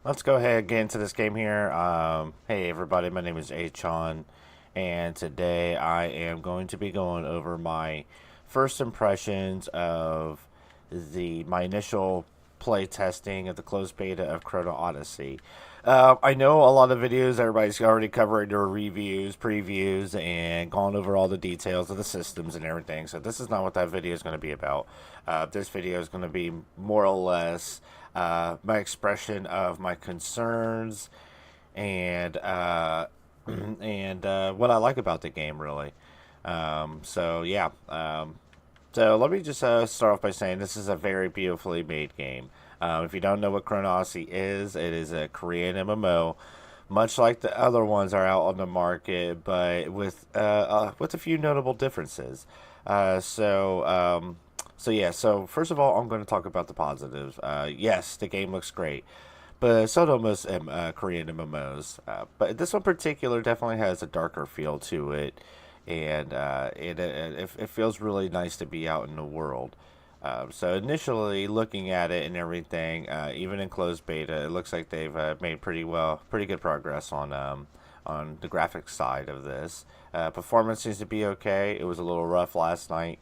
let's go ahead and get into this game here. Hey everybody, my name is Achon, and today I am going to be going over my first impressions of my initial play testing of the closed beta of Chrono Odyssey. I know a lot of videos, everybody's already covering their reviews, previews, and gone over all the details of the systems and everything, so this is not what that video is going to be about. This video is going to be more or less my expression of my concerns and what I like about the game, really. So yeah. So let me just start off by saying this is a very beautifully made game. If you don't know what Chrono Odyssey is, it is a Korean MMO, much like the other ones are out on the market, but with a few notable differences. So yeah. So first of all, I'm going to talk about the positives. Yes, the game looks great, but so do most Korean MMOs. But this one in particular definitely has a darker feel to it, and it feels really nice to be out in the world. So initially, looking at it and everything, even in closed beta, it looks like they've made pretty good progress on the graphics side of this. Performance seems to be okay. It was a little rough last night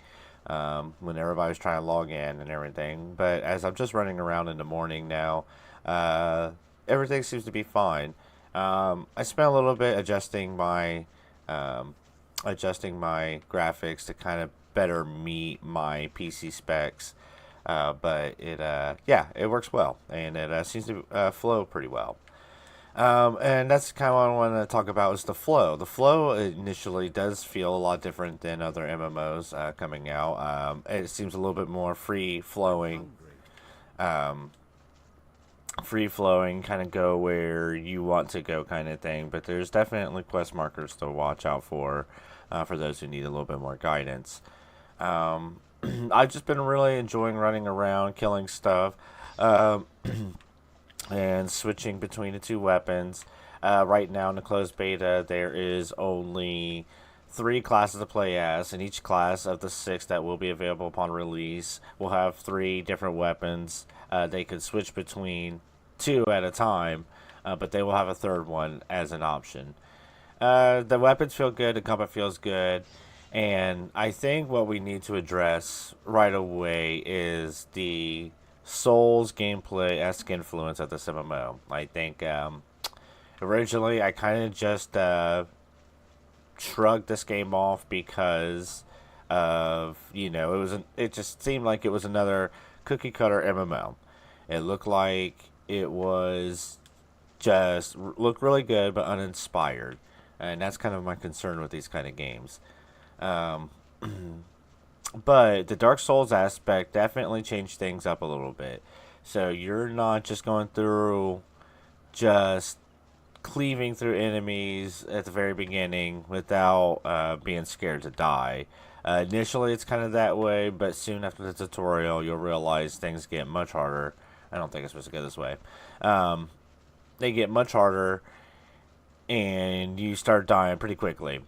when everybody was trying to log in and everything. But as I'm just running around in the morning now, everything seems to be fine. I spent a little bit um, adjusting my graphics to kind of better meet my PC specs. But yeah, it works well, and it seems to flow pretty well. And that's kind of what I want to talk about is the flow. The flow initially does feel a lot different than other MMOs coming out. It seems a little bit more um, free flowing, kind of go where you want to go, kind of thing. But there's definitely quest markers to watch out for those who need a little bit more guidance. Um, I've just been really enjoying running around, killing stuff. Um, and switching between the two weapons. Right now in the closed beta, there is only three classes to play as, and each class of the six that will be available upon release will have three different weapons. They could switch between two at a time, but they will have a third one as an option. The weapons feel good, the combat feels good, and I think what we need to address right away is the Souls gameplay esque influence of this MMO. I think originally I kind of just shrugged this game off because of it just seemed like it was another cookie cutter MMO. It looked like it was just looked really good but uninspired, and that's kind of my concern with these kind of games. Um, but the Dark Souls aspect definitely changed things up a little bit. So you're not just going through just cleaving through enemies at the very beginning without being scared to die. Initially, it's kind of that way, but soon after the tutorial, you'll realize things get much harder. I don't think it's supposed to go this way. Um, they get much harder, and you start dying pretty quickly.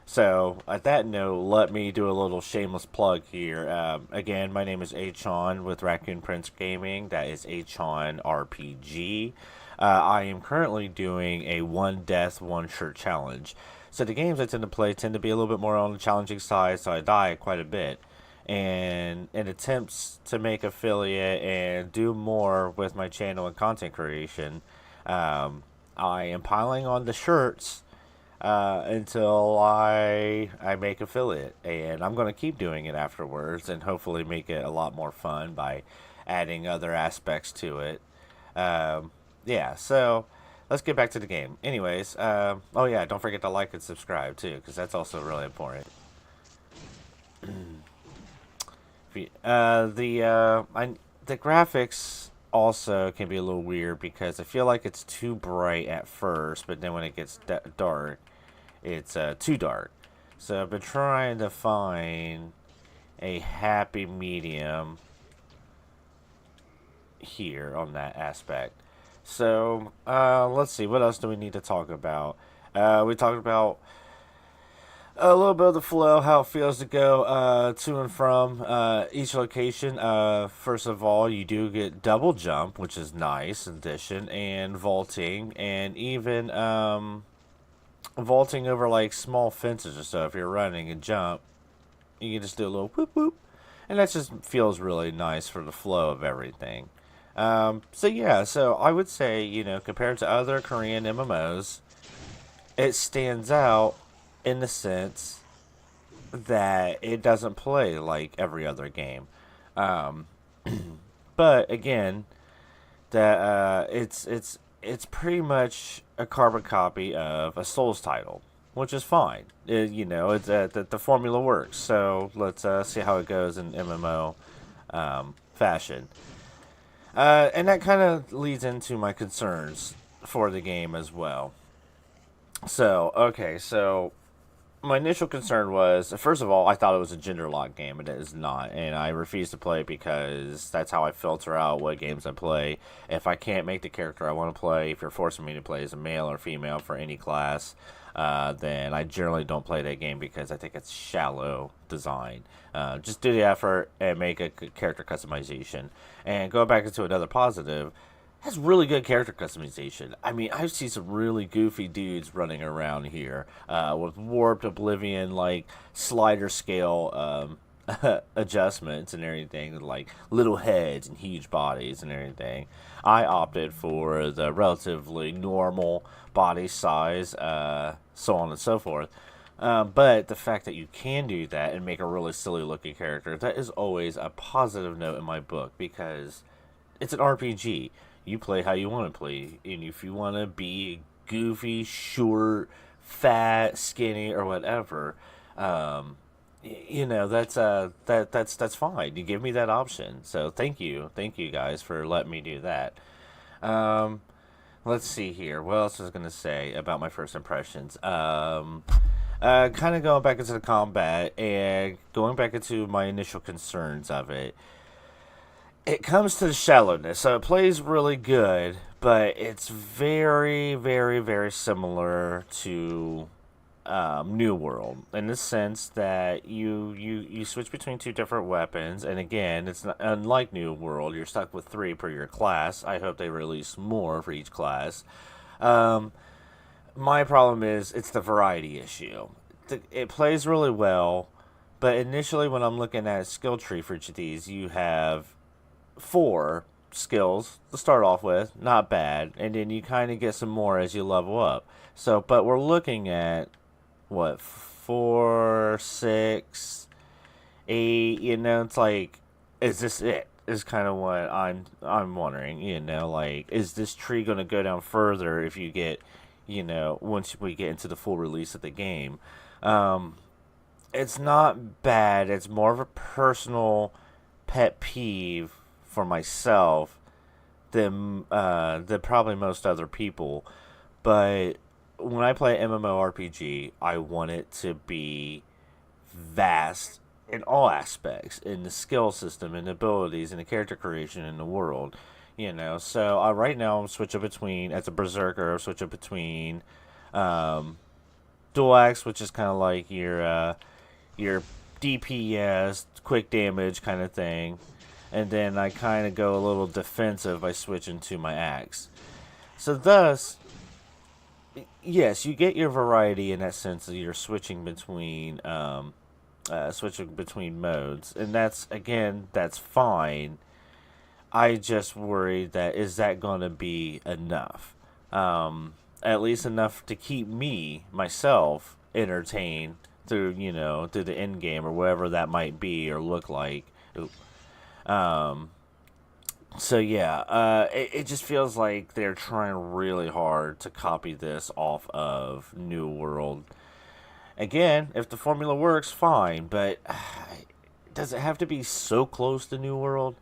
So, at that note, let me do a little shameless plug here. Again, my name is Achon with Raccoon Prince Gaming. That is Achon RPG. I am currently doing a one death, one shirt challenge. So, the games I tend to play tend to be a little bit more on the challenging side, so I die quite a bit. And in attempts to make affiliate and do more with my channel and content creation, um, I am piling on the shirts until I make affiliate, and I'm gonna keep doing it afterwards, and hopefully make it a lot more fun by adding other aspects to it. Um, yeah, so let's get back to the game. Anyways, oh yeah, don't forget to like and subscribe too, because that's also really important. The graphics also can be a little weird because I feel like it's too bright at first, but then when it gets dark, it's too dark. So I've been trying to find a happy medium here on that aspect. So let's see, what else do we need to talk about? We talked about A little bit of the flow, how it feels to go to and from each location. First of all, you do get double jump, which is nice addition, and vaulting, and even vaulting over like small fences or so. If you're running and jump, you can just do a little whoop whoop, and that just feels really nice for the flow of everything. So yeah, so I would say, compared to other Korean MMOs, it stands out in the sense that it doesn't play like every other game. Um, but again, that it's pretty much a carbon copy of a Souls title, which is fine. It's the formula works. So let's see how it goes in MMO fashion. And that kind of leads into my concerns for the game as well. So my initial concern was, first of all, I thought it was a gender lock game, and it is not. And I refuse to play because that's how I filter out what games I play. If I can't make the character I want to play, if you're forcing me to play as a male or female for any class, then I generally don't play that game because I think it's shallow design. Just do the effort and make a character customization. And going back into another positive, has really good character customization. I mean, I've seen some really goofy dudes running around here with warped oblivion, like slider scale adjustments and everything, like little heads and huge bodies and everything. I opted for the relatively normal body size, so on and so forth. But the fact that you can do that and make a really silly looking character, that is always a positive note in my book because it's an RPG. You play how you want to play, and if you want to be goofy, short, fat, skinny, or whatever, that's fine. You give me that option, so thank you guys for letting me do that. Um, let's see here. What else was I gonna say about my first impressions? Kind of going back into the combat and going back into my initial concerns of it. It comes to the shallowness. So it plays really good, but it's very, very, very similar to New World in the sense that you switch between two different weapons, and again, it's not unlike New World. You're stuck with three per your class. I hope they release more for each class. Um, my problem is it's the variety issue. It plays really well, but initially when I'm looking at a skill tree for each of these, you have four skills to start off with, not bad, and then you kind of get some more as you level up. So, but we're looking at what, four, six, eight. It's like, is this it? Is kind of what I'm wondering. Like, is this tree going to go down further if you get, once we get into the full release of the game? Um, it's not bad. It's more of a personal pet peeve for myself than probably most other people. But when I play MMORPG, I want it to be vast in all aspects, in the skill system, in the abilities, in the character creation, in the world. So right now I'm switching between, as a berserker, I'm switching between um, dual axe, which is kind of like your DPS, quick damage kind of thing, and then I kind of go a little defensive by switching to my axe. So thus, yes, you get your variety in that sense that you're switching between modes, and that's fine. I just worry that is that going to be enough, at least enough to keep me myself entertained through the end game or whatever that might be or look like. Um, so yeah, it just feels like they're trying really hard to copy this off of New World. Again, if the formula works, fine, but does it have to be so close to New World?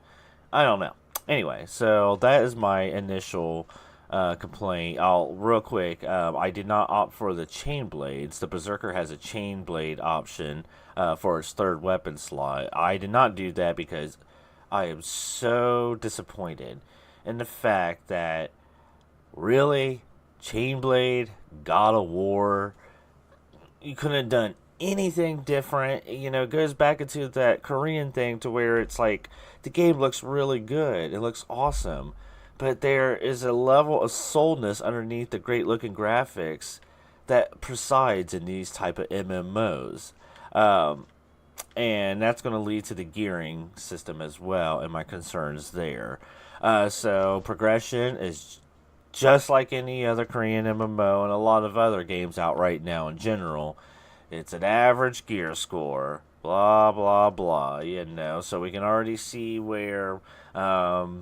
I don't know. Anyway, so that is my initial complaint. I'll real quick. I did not opt for the chain blades. The Berserker has a chain blade option for its third weapon slot. I did not do that because I am so disappointed in the fact that really Chainblade, God of War, you couldn't have done anything different. It goes back into that Korean thing to where it's like the game looks really good. It looks awesome. But there is a level of soulness underneath the great looking graphics that presides in these type of MMOs. Um, and that's going to lead to the gearing system as well, and my concerns there. So progression is just like any other Korean MMO and a lot of other games out right now in general. It's an average gear score, blah blah blah. So we can already see where the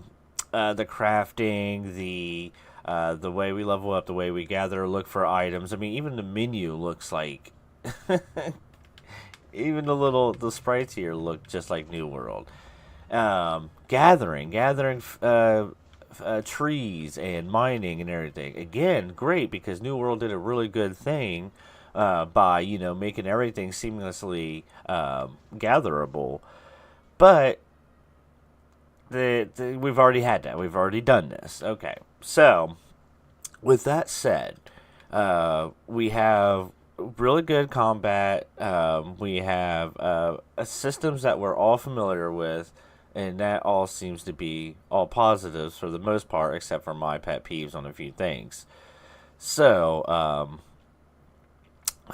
crafting, the way we level up, the way we gather, look for items. I mean, even the menu looks like even the sprites here look just like New World. Gathering trees and mining and everything. Again, great because New World did a really good thing by making everything seamlessly gatherable. But we've already had that. We've already done this. Okay, so with that said, we have really good combat. We have systems that we're all familiar with, and that all seems to be all positives for the most part, except for my pet peeves on a few things. So,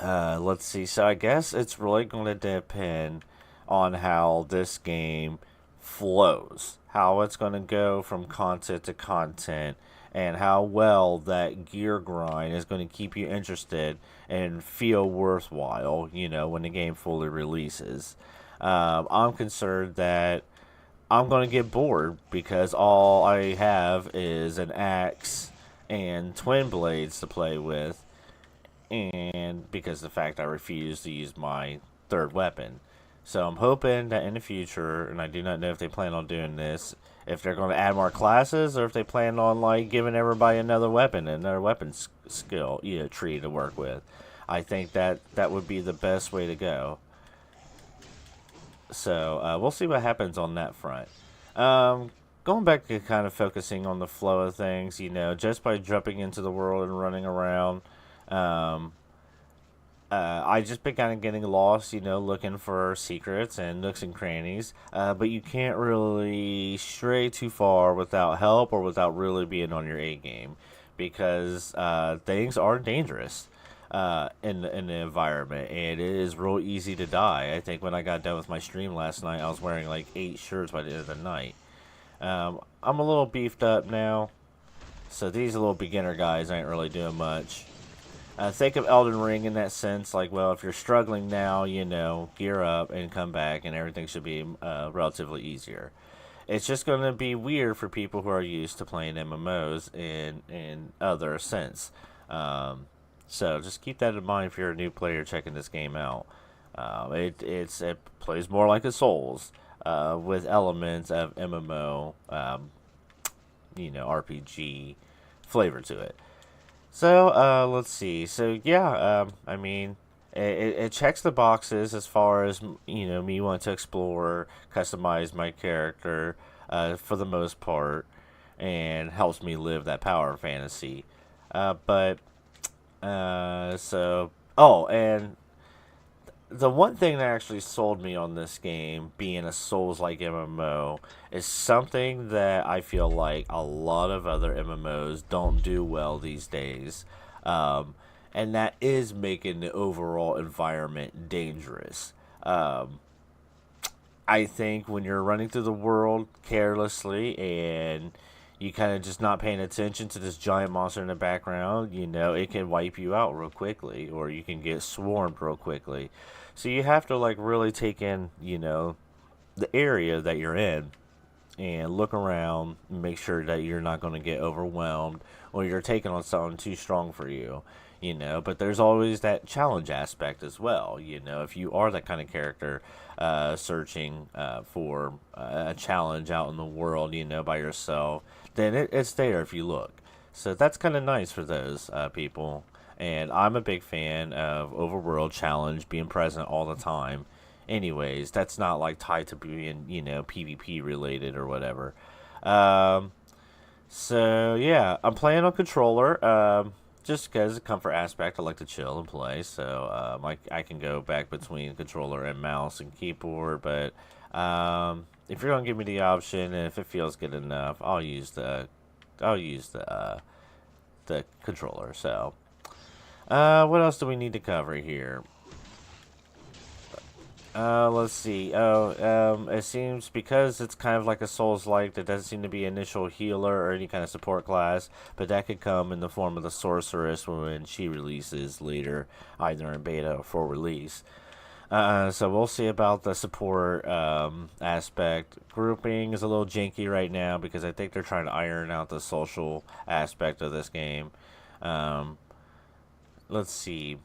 let's see. So I guess it's really going to depend on how this game flows, how it's going to go from content to content, and how well that gear grind is going to keep you interested and feel worthwhile, when the game fully releases. I'm concerned that I'm going to get bored because all I have is an axe and twin blades to play with, and because of the fact I refuse to use my third weapon. So I'm hoping that in the future, and I do not know if they plan on doing this, if they're going to add more classes, or if they plan on giving everybody another weapon and another weapon skill tree to work with. I think that would be the best way to go. So we'll see what happens on that front. Going back to kind of focusing on the flow of things, just by jumping into the world and running around, I just been kind of getting lost, looking for secrets and nooks and crannies. But you can't really stray too far without help or without really being on your A game, because things are dangerous in the environment, and it is real easy to die. I think when I got done with my stream last night, I was wearing like 8 shirts by the end of the night. I'm a little beefed up now, so these little beginner guys ain't really doing much. Think of Elden Ring in that sense, if you're struggling now, gear up and come back, and everything should be relatively easier. It's just going to be weird for people who are used to playing MMOs in other sense. So just keep that in mind if you're a new player checking this game out. It plays more like a Souls, with elements of MMO, RPG flavor to it. So, let's see. So, yeah, I mean, it checks the boxes as far as, me wanting to explore, customize my character, for the most part, and helps me live that power fantasy. And the one thing that actually sold me on this game, being a Souls-like MMO, is something that I feel like a lot of other MMOs don't do well these days. And that is making the overall environment dangerous. I think when you're running through the world carelessly and you kind of just not paying attention to this giant monster in the background, it can wipe you out real quickly, or you can get swarmed real quickly. So you have to really take in, the area that you're in and look around and make sure that you're not going to get overwhelmed or you're taking on something too strong for you. But there's always that challenge aspect as well. If you are that kind of character searching for a challenge out in the world, by yourself, then it's there if you look. So that's kind of nice for those people. And I'm a big fan of overworld challenge being present all the time. Anyways, that's not tied to being, PvP related or whatever. So yeah, I'm playing on controller. just because the comfort aspect, I like to chill and play. So I can go back between controller and mouse and keyboard. But if you're gonna give me the option, and if it feels good enough, I'll use the controller. So what else do we need to cover here? Let's see. It seems because it's kind of like a Souls-like, there doesn't seem to be initial healer or any kind of support class, but that could come in the form of the sorceress when she releases later, either in beta or for release. So we'll see about the support aspect. Grouping is a little janky right now because I think they're trying to iron out the social aspect of this game. Let's see.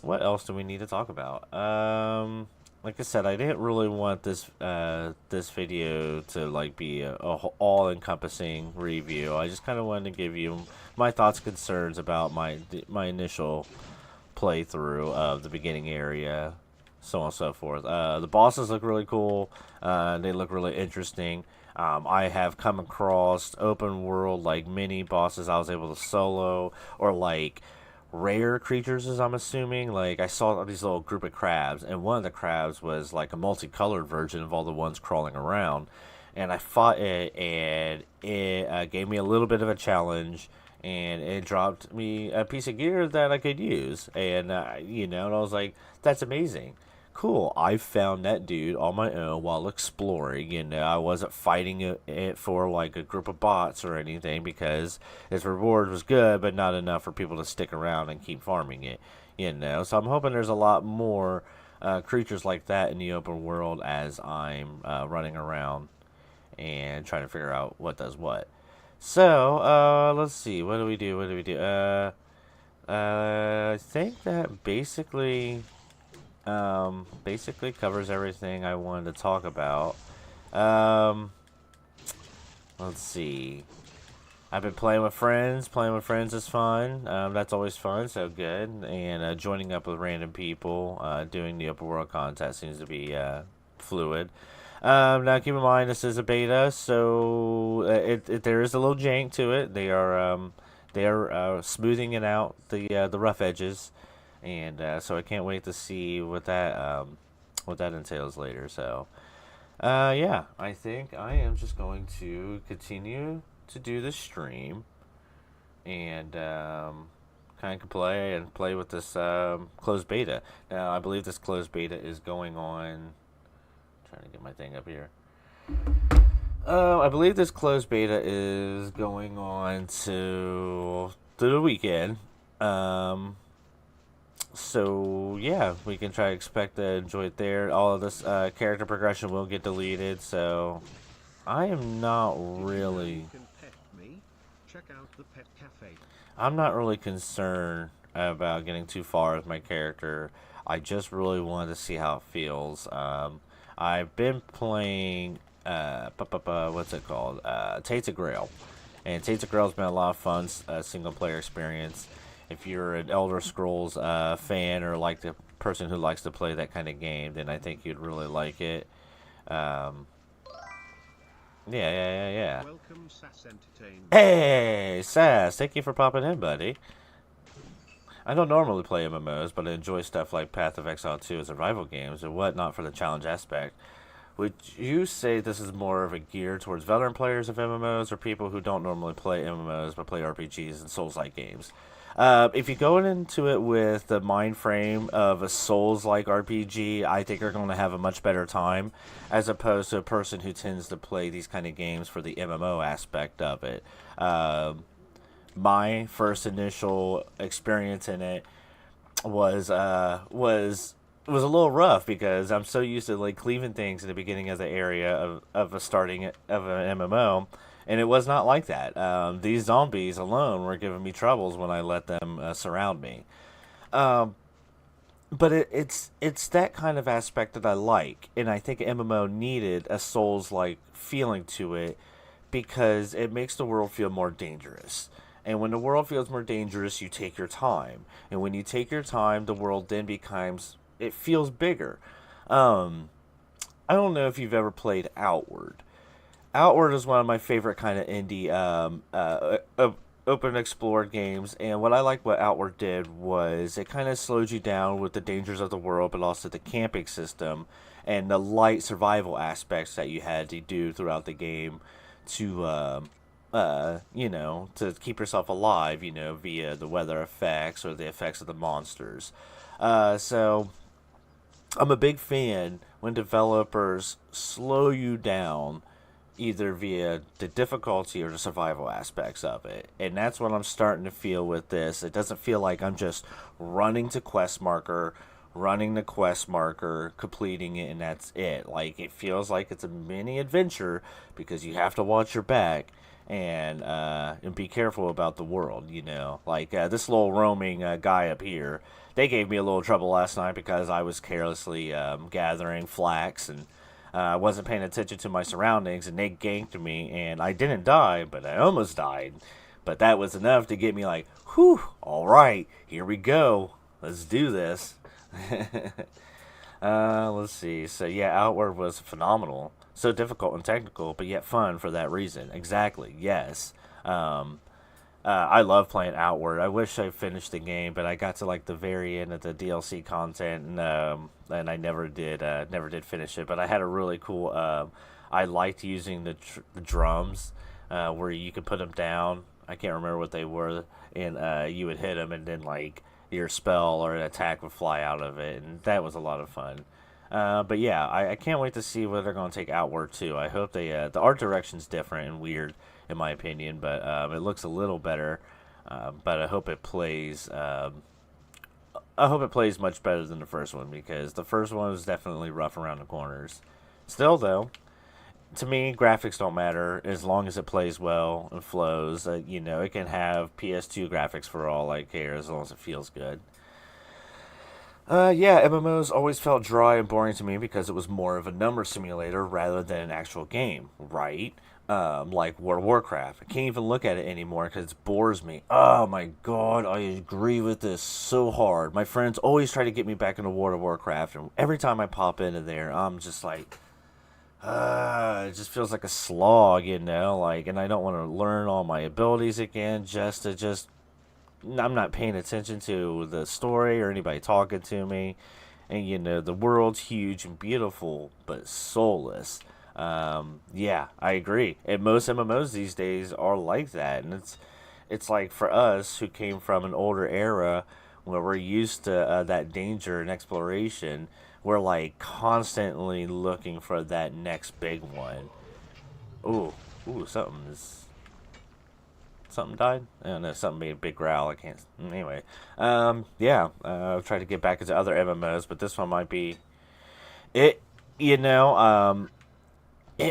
What else do we need to talk about? Like I said, I didn't really want this video to like be a all-encompassing review. I just kind of wanted to give you my thoughts, concerns about my initial playthrough of the beginning area, so on and so forth. The bosses look really cool. They look really interesting. I have come across open world like mini bosses I was able to solo, or like rare creatures, as I'm assuming. Like I saw these little group of crabs, and one of the crabs was like a multicolored version of all the ones crawling around, and I fought it, and it gave me a little bit of a challenge, and it dropped me a piece of gear that I could use, and and I was like, that's amazing. Cool, I found that dude on my own while exploring. I wasn't fighting it for like a group of bots or anything, because its reward was good, but not enough for people to stick around and keep farming it. So I'm hoping there's a lot more creatures like that in the open world as I'm running around and trying to figure out what does what. So let's see, what do we do? I think that basically covers everything I wanted to talk about. Let's see. I've been playing with friends. Playing with friends is fun. That's always fun, so good. And joining up with random people, doing the open world content seems to be fluid. Now, keep in mind, this is a beta, so there is a little jank to it. They are smoothing it out, the rough edges. And so I can't wait to see what that entails later. So, yeah, I think I am just going to continue to do the stream and kind of play with this closed beta. Now, I believe this closed beta is going on. Trying to get my thing up here. I believe this closed beta is going on to the weekend. So yeah, we can try to expect to enjoy it there. All of this character progression will get deleted, so I am not really. I'm not really concerned about getting too far with my character. I just really wanted to see how it feels. I've been playing what's it called? Tates of Grail, and Tates of Grail's been a lot of fun single player experience. If you're an Elder Scrolls fan, or like the person who likes to play that kind of game, then I think you'd really like it. Yeah. Welcome, Sass Entertainment. Hey, Sass, thank you for popping in, buddy. I don't normally play MMOs, but I enjoy stuff like Path of Exile 2 and survival games and whatnot for the challenge aspect. Would you say this is more of a gear towards veteran players of MMOs, or people who don't normally play MMOs but play RPGs and Souls-like games? If you go into it with the mind frame of a Souls-like RPG, I think you're going to have a much better time, as opposed to a person who tends to play these kind of games for the MMO aspect of it. My first initial experience in it was a little rough, because I'm so used to like cleaving things in the beginning of the area of a starting of an MMO. And it was not like that. These zombies alone were giving me troubles when I let them surround me. But it's that kind of aspect that I like. And I think MMO needed a Souls-like feeling to it, because it makes the world feel more dangerous. And when the world feels more dangerous, you take your time. And when you take your time, the world then it feels bigger. I don't know if you've ever played Outward. Outward is one of my favorite kind of indie open explored games, and what I like what Outward did was it kind of slowed you down with the dangers of the world, but also the camping system and the light survival aspects that you had to do throughout the game to to keep yourself alive, via the weather effects or the effects of the monsters. So I'm a big fan when developers slow you down either via the difficulty or the survival aspects of it. And that's what I'm starting to feel with this. It doesn't feel like I'm just running the quest marker, completing it, and that's it. Like, it feels like it's a mini adventure because you have to watch your back and be careful about the world, Like, this little roaming guy up here, they gave me a little trouble last night because I was carelessly gathering flax and I wasn't paying attention to my surroundings, and they ganked me, and I didn't die, but I almost died. But that was enough to get me like, whew, all right, here we go. Let's do this. Let's see. So, yeah, Outward was phenomenal. So difficult and technical, but yet fun for that reason. Exactly, yes. I love playing Outward. I wish I finished the game, but I got to like the very end of the DLC content, and I never did finish it. But I had a really cool. I liked using the drums, where you could put them down. I can't remember what they were, and you would hit them, and then like your spell or an attack would fly out of it, and that was a lot of fun. But yeah, I can't wait to see what they're going to take Outward too. I hope they the art direction's different and weird in my opinion, but it looks a little better. But I hope it plays. I hope it plays much better than the first one because the first one was definitely rough around the corners. Still though, to me, graphics don't matter as long as it plays well and flows. It can have PS2 graphics for all I care as long as it feels good. Yeah, MMOs always felt dry and boring to me because it was more of a number simulator rather than an actual game, right? Like World of Warcraft. I can't even look at it anymore because it bores me. Oh my god, I agree with this so hard. My friends always try to get me back into World of Warcraft, and every time I pop into there, I'm just like, it just feels like a slog, like, and I don't want to learn all my abilities again I'm not paying attention to the story or anybody talking to me. And, the world's huge and beautiful, but soulless. Yeah, I agree. And most MMOs these days are like that. And it's like for us who came from an older era where we're used to that danger and exploration, we're like constantly looking for that next big one. Ooh, something died? I don't know, something made a big growl. I can't. Anyway, yeah. I've tried to get back into other MMOs, but this one might be it. It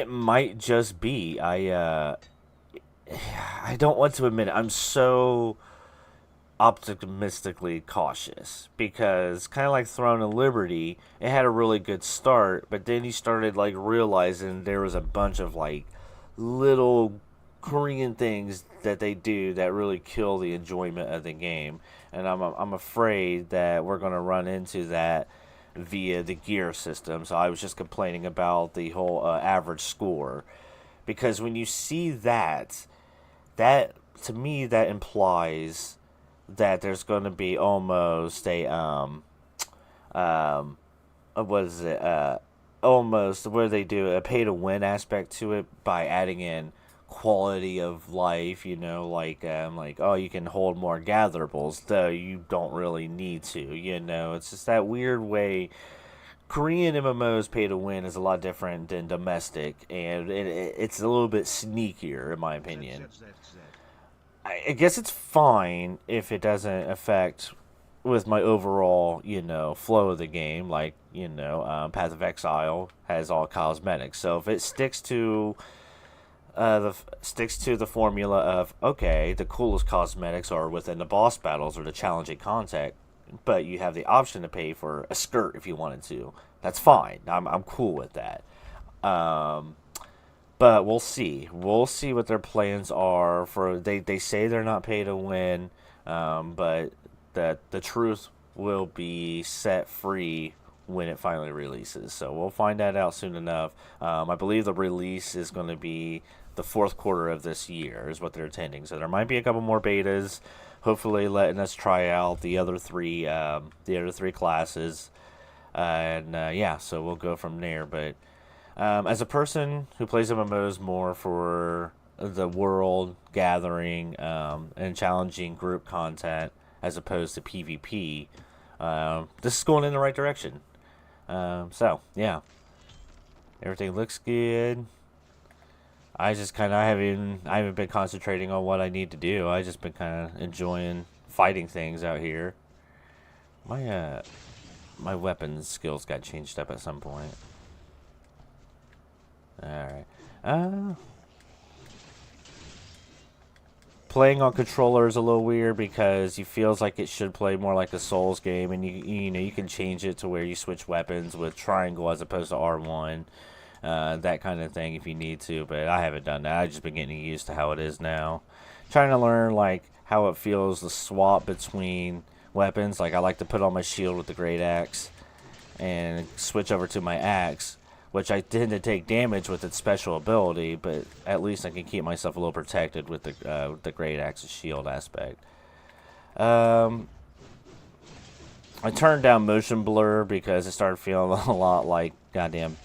might just be. I don't want to admit it. I'm so optimistically cautious because kind of like Throne of Liberty, it had a really good start, but then you started like realizing there was a bunch of like little Korean things that they do that really kill the enjoyment of the game, and I'm afraid that we're gonna run into that via the gear system. So I was just complaining about the whole average score, because when you see that to me that implies that there's going to be almost a what is it almost where they do a pay to win aspect to it by adding in quality of life, like oh, you can hold more gatherables though you don't really need to, it's just that weird way. Korean MMOs pay to win is a lot different than domestic, and it's a little bit sneakier in my opinion. I guess it's fine if it doesn't affect with my overall, flow of the game. Like, Path of Exile has all cosmetics, so if it sticks to the formula of okay, the coolest cosmetics are within the boss battles or the challenging content, but you have the option to pay for a skirt if you wanted to. That's fine. I'm cool with that. But we'll see. We'll see what their plans are for. They say they're not pay to win, but that the truth will be set free when it finally releases. So we'll find that out soon enough. I believe the release is going to be the fourth quarter of this year is what they're intending. So there might be a couple more betas, hopefully letting us try out the other three classes, and yeah, so we'll go from there. But as a person who plays MMOs more for the world gathering and challenging group content as opposed to PvP, this is going in the right direction. So yeah, everything looks good. I just kind of I haven't been concentrating on what I need to do. I just been kind of enjoying fighting things out here. My weapons skills got changed up at some point. All right. Playing on controller is a little weird because it feels like it should play more like a Souls game, and you can change it to where you switch weapons with triangle as opposed to R1, that kind of thing if you need to. But I haven't done that. I've just been getting used to how it is now. Trying to learn like how it feels to swap between weapons. Like I like to put on my shield with the great axe and switch over to my axe, which I tend to take damage with its special ability, but at least I can keep myself a little protected with the great axe's shield aspect. I turned down motion blur because it started feeling a lot like goddamn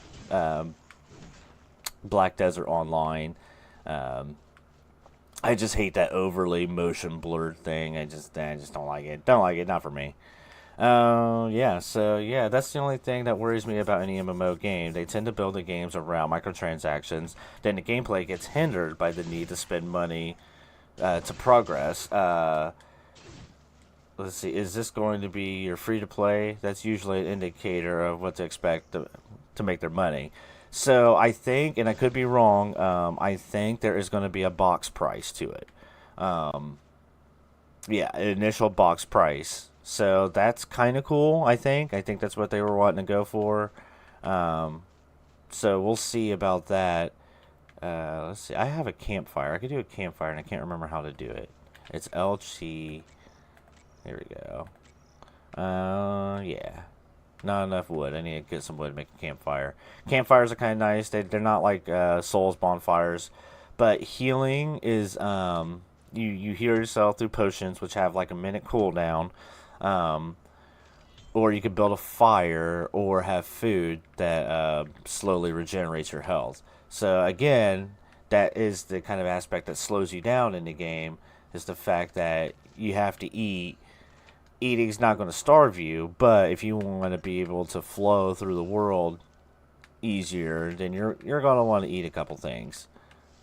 Black Desert Online. I just hate that overly motion blurred thing. I just don't like it. Don't like it. Not for me. Yeah, so yeah, that's the only thing that worries me about any MMO game. They tend to build the games around microtransactions. Then the gameplay gets hindered by the need to spend money to progress. Let's see, is this going to be your free-to-play? That's usually an indicator of what to expect to make their money. So I think, and I could be wrong, I think there is going to be a box price to it. Yeah, an initial box price. So that's kind of cool, I think. I think that's what they were wanting to go for. So we'll see about that. Let's see. I have a campfire. I could do a campfire, and I can't remember how to do it. It's LG. Here we go. Yeah. Not enough wood. I need to get some wood to make a campfire. Campfires are kind of nice. They're not like Souls bonfires. But healing is... You heal yourself through potions, which have like a minute cooldown. Or you can build a fire or have food that slowly regenerates your health. So again, that is the kind of aspect that slows you down in the game, is the fact that you have to eat. Eating's not going to starve you, but if you want to be able to flow through the world easier, then you're going to want to eat a couple things.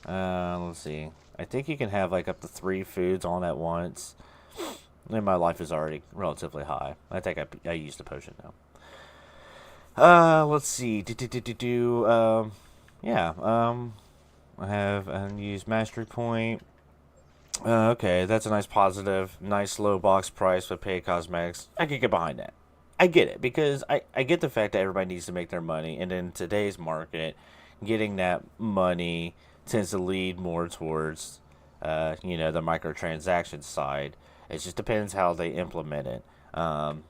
Let's see. I think you can have like up to 3 foods on at once. And my life is already relatively high. I think I used a potion now. Let's see. Yeah. I have unused mastery point. Okay, that's a nice positive. Nice low box price with paid cosmetics. I can get behind that. I get it, because I get the fact that everybody needs to make their money. And in today's market, getting that money tends to lead more towards, the microtransaction side. It just depends how they implement it.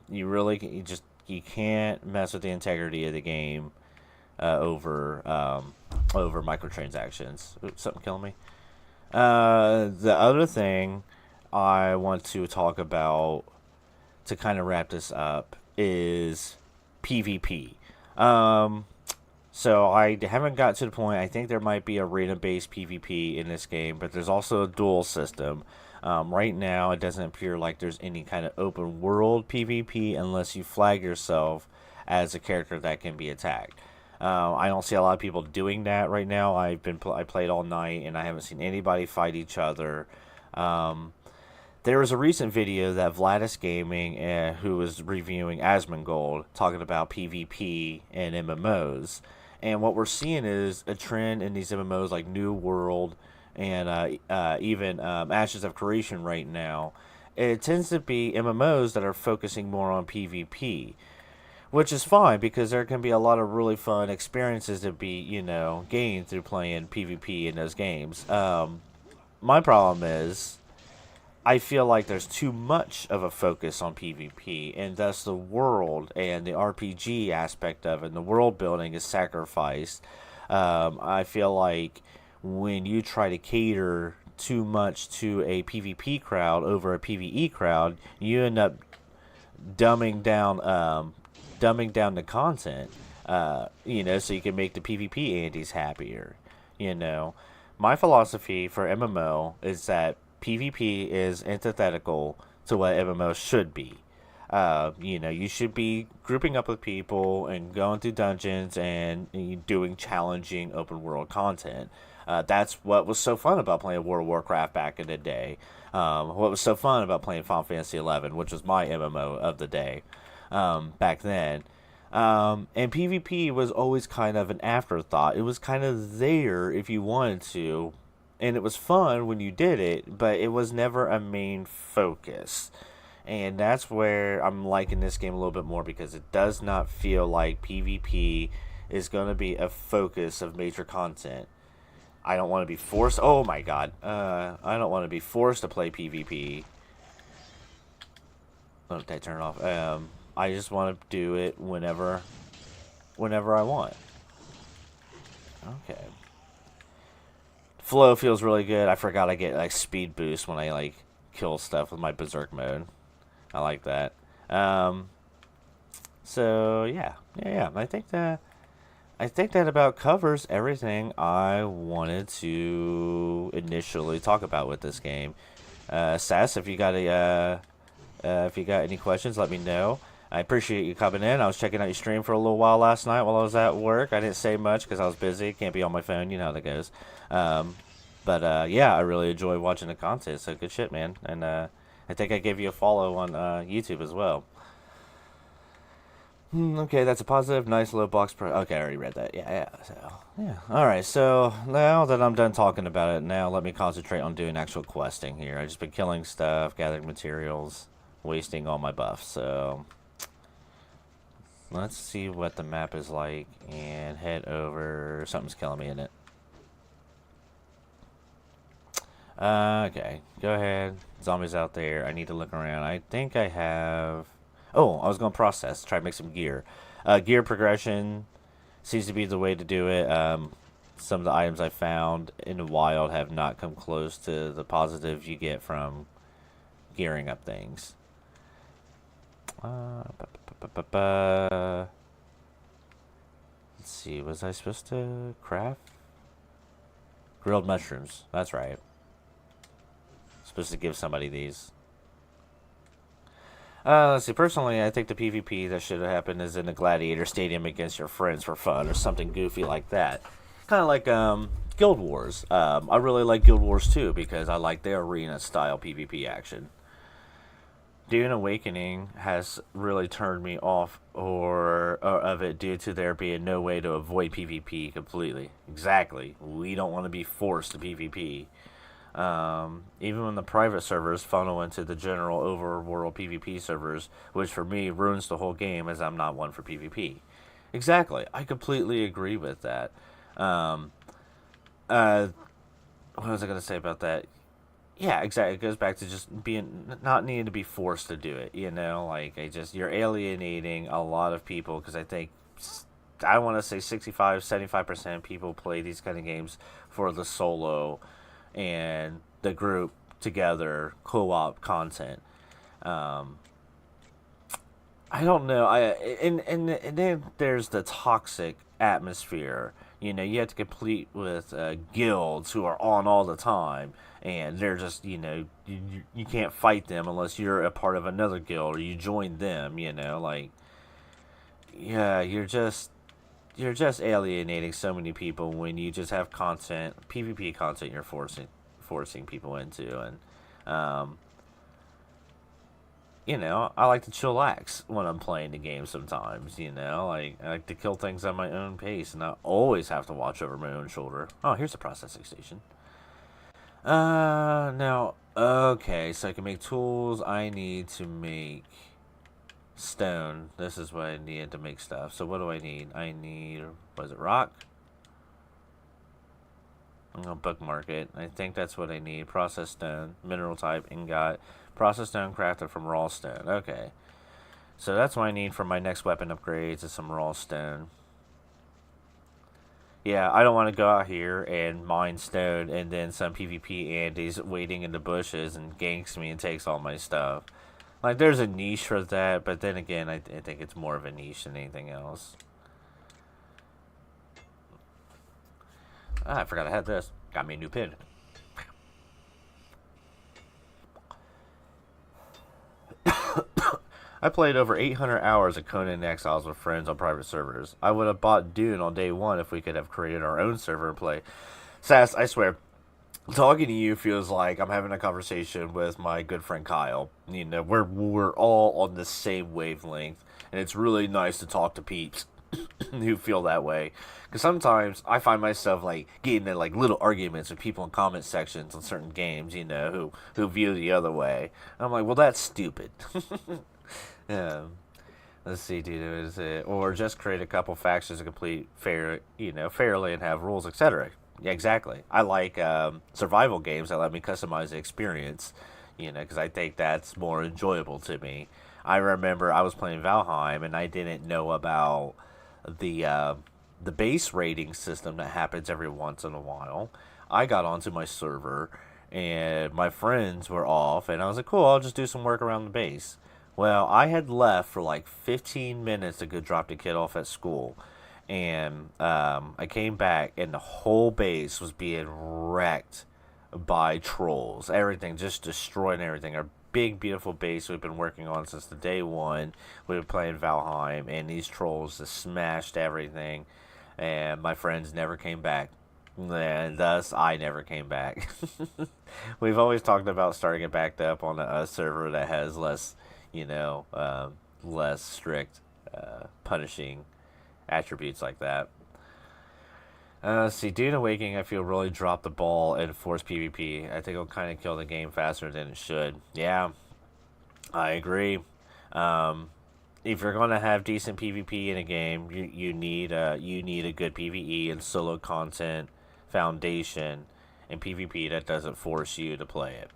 You can't mess with the integrity of the game over microtransactions. Oops, something killing me. The other thing I want to talk about to kind of wrap this up is PvP. So I haven't got to the point. I think there might be arena-based PvP in this game, but there's also a duel system. Right now, it doesn't appear like there's any kind of open world PvP unless you flag yourself as a character that can be attacked. I don't see a lot of people doing that right now. I played all night and I haven't seen anybody fight each other. There was a recent video that Vladis Gaming, who was reviewing Asmongold, talking about PvP and MMOs. And what we're seeing is a trend in these MMOs like New World and even Ashes of Creation right now. It tends to be MMOs that are focusing more on PvP, which is fine because there can be a lot of really fun experiences to be, gained through playing PvP in those games. My problem is, I feel like there's too much of a focus on PvP, and thus the world and the RPG aspect of it, and the world building is sacrificed. I feel like when you try to cater too much to a PvP crowd over a PvE crowd, you end up dumbing down the content, so you can make the PvP Andes happier. You know, my philosophy for MMO is that PvP is antithetical to what MMO should be. You should be grouping up with people and going through dungeons and doing challenging open world content. That's what was so fun about playing World of Warcraft back in the day. What was so fun about playing Final Fantasy XI, which was my MMO of the day back then. And PvP was always kind of an afterthought. It was kind of there if you wanted to, and it was fun when you did it, but it was never a main focus. And that's where I'm liking this game a little bit more, because it does not feel like PvP is going to be a focus of major content. I don't want to be forced. Oh my god. I don't want to be forced to play PvP. Let me turn it off. I just want to do it whenever I want. Okay. Flow feels really good. I forgot I get like speed boost when I like kill stuff with my berserk mode. I like that. So yeah. I think that about covers everything I wanted to initially talk about with this game. Sass, if you got any questions, let me know. I appreciate you coming in. I was checking out your stream for a little while last night while I was at work. I didn't say much because I was busy. Can't be on my phone. You know how that goes. Yeah, I really enjoy watching the content. So good shit, man. And I think I gave you a follow on YouTube as well. Okay, that's a positive. Nice low box pro. Okay, I already read that. Yeah. So, yeah. Alright, so now that I'm done talking about it, now let me concentrate on doing actual questing here. I've just been killing stuff, gathering materials, wasting all my buffs. So, let's see what the map is like and head over. Something's killing me in it. Okay, go ahead. Zombies out there. I need to look around. I think I have... Oh, I was going to process, try to make some gear. Gear progression seems to be the way to do it. Some of the items I found in the wild have not come close to the positives you get from gearing up things. Let's see, was I supposed to craft? Grilled mushrooms, that's right. Supposed to give somebody these. Let's see, personally, I think the PvP that should have happened is in a gladiator stadium against your friends for fun, or something goofy like that. Kind of like, Guild Wars. I really like Guild Wars too, because I like their arena-style PvP action. Dune Awakening has really turned me off of it due to there being no way to avoid PvP completely. Exactly. We don't want to be forced to PvP. Even when the private servers funnel into the general overworld PvP servers, which for me ruins the whole game, as I'm not one for PvP. Exactly. I completely agree with that. What was I going to say about that? Yeah, exactly. It goes back to just not needing to be forced to do it, like you're alienating a lot of people, because I want to say 65-75% of people play these kind of games for the solo and the group together co-op content. I don't know. And then there's the toxic atmosphere. You have to compete with guilds who are on all the time, and they're just you can't fight them unless you're a part of another guild or you join them. Yeah, you're just alienating so many people when you just have PvP content you're forcing people into. And I like to chillax when I'm playing the game sometimes. I like to kill things at my own pace and not always have to watch over my own shoulder. Oh, here's a processing station. Now, okay, so I can make tools. I need to make stone. This is what I needed to make stuff. So what do I need? I need, was it rock? I'm gonna bookmark it. I think that's what I need. Processed stone, mineral type, ingot. Processed stone crafted from raw stone. Okay. So that's what I need for my next weapon upgrades, is some raw stone. Yeah, I don't want to go out here and mine stone and then some PvP Andy's waiting in the bushes and ganks me and takes all my stuff. Like, there's a niche for that, but then again, I think it's more of a niche than anything else. Ah, I forgot I had this. Got me a new pin. I played over 800 hours of Conan Exiles with friends on private servers. I would have bought Dune on day one if we could have created our own server and play. Sass, I swear, talking to you feels like I'm having a conversation with my good friend Kyle. You know, we're all on the same wavelength, and it's really nice to talk to peeps who feel that way. Because sometimes I find myself like getting in like little arguments with people in comment sections on certain games, you know, who view the other way. And I'm like, well, that's stupid. Yeah. Let's see, dude. Is it or just create a couple factions to complete fairly and have rules, etc. Yeah, exactly. I like survival games that let me customize the experience, because I think that's more enjoyable to me. I remember I was playing Valheim and I didn't know about the the base rating system that happens every once in a while. I got onto my server and my friends were off, and I was like, cool, I'll just do some work around the base. Well, I had left for like 15 minutes to go drop the kid off at school. And I came back, and the whole base was being wrecked by trolls. Everything, just destroying everything. Our big, beautiful base we've been working on since the day one. We were playing Valheim, and these trolls just smashed everything. And my friends never came back. And thus, I never came back. We've always talked about starting it back up on a server that has less less strict punishing attributes like that. See, Dune Awakening, I feel really dropped the ball and forced PvP. I think it'll kind of kill the game faster than it should. Yeah, I agree. If you're going to have decent PvP in a game, you need a good PvE and solo content foundation and PvP that doesn't force you to play it.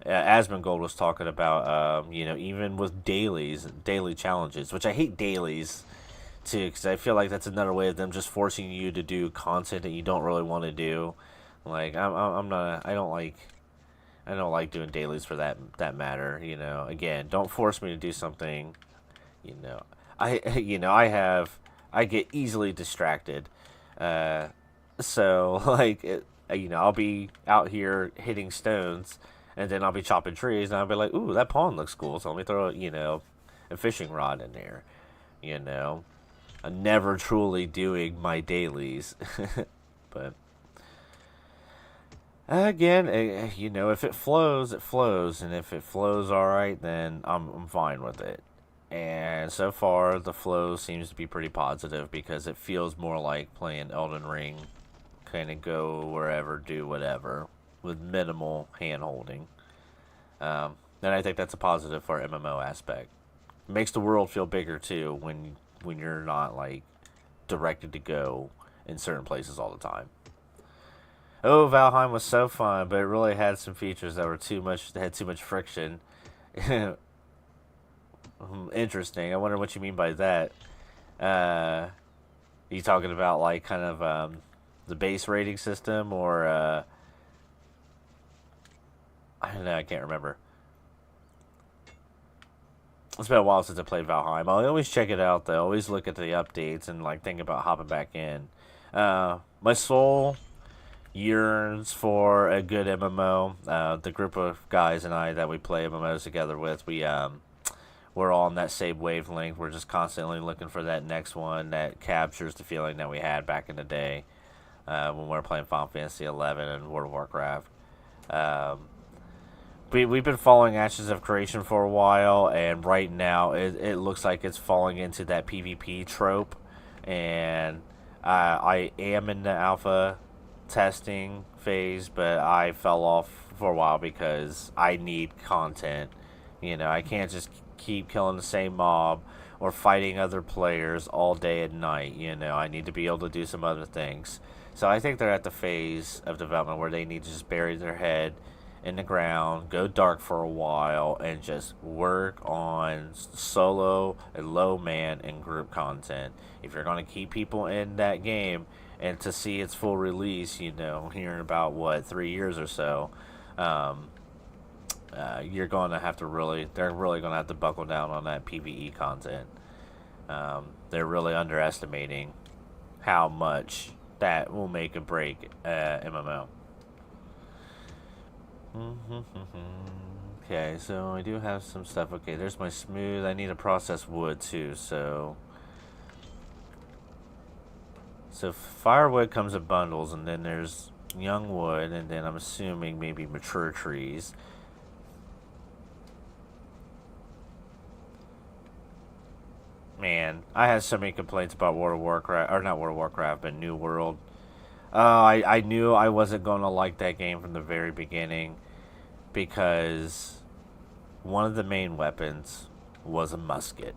Asmongold was talking about, even with daily challenges, which I hate dailies too, because I feel like that's another way of them just forcing you to do content that you don't really want to do. Like, I don't like doing dailies for that matter. Again, don't force me to do something. I get easily distracted. So like, I'll be out here hitting stones. And then I'll be chopping trees, and I'll be like, ooh, that pond looks cool, so let me throw, a fishing rod in there. I'm never truly doing my dailies. But, again, if it flows, it flows. And if it flows alright, then I'm fine with it. And so far, the flow seems to be pretty positive because it feels more like playing Elden Ring. Kind of go wherever, do whatever, with minimal hand-holding. And I think that's a positive for our MMO aspect. It makes the world feel bigger, too, when you're not, like, directed to go in certain places all the time. Oh, Valheim was so fun, but it really had some features that had too much friction. Interesting. I wonder what you mean by that. You talking about, like, kind of, the base rating system, or, I don't know, I can't remember. It's been a while since I played Valheim. I always check it out, though. Always look at the updates and, like, think about hopping back in. My soul yearns for a good MMO. The group of guys and I that we play MMOs together with, we're all on that same wavelength. We're just constantly looking for that next one that captures the feeling that we had back in the day when we were playing Final Fantasy 11 and World of Warcraft. We've been following Ashes of Creation for a while, and right now it looks like it's falling into that PvP trope. And I am in the alpha testing phase, but I fell off for a while because I need content. I can't just keep killing the same mob or fighting other players all day and night. I need to be able to do some other things. So I think they're at the phase of development where they need to just bury their head in the ground, go dark for a while, and just work on solo and low man and group content. If you're going to keep people in that game and to see its full release, you know, here in about, what, 3 years or so, you're going to have to they're really going to have to buckle down on that PvE content. They're really underestimating how much that will make a break MMO. Okay, so I do have some stuff. Okay, there's my smooth. I need to process wood too, so firewood comes in bundles, and then there's young wood, and then I'm assuming maybe mature trees. Man, I had so many complaints about World of Warcraft, or not World of Warcraft, but New World. I knew I wasn't going to like that game from the very beginning because one of the main weapons was a musket.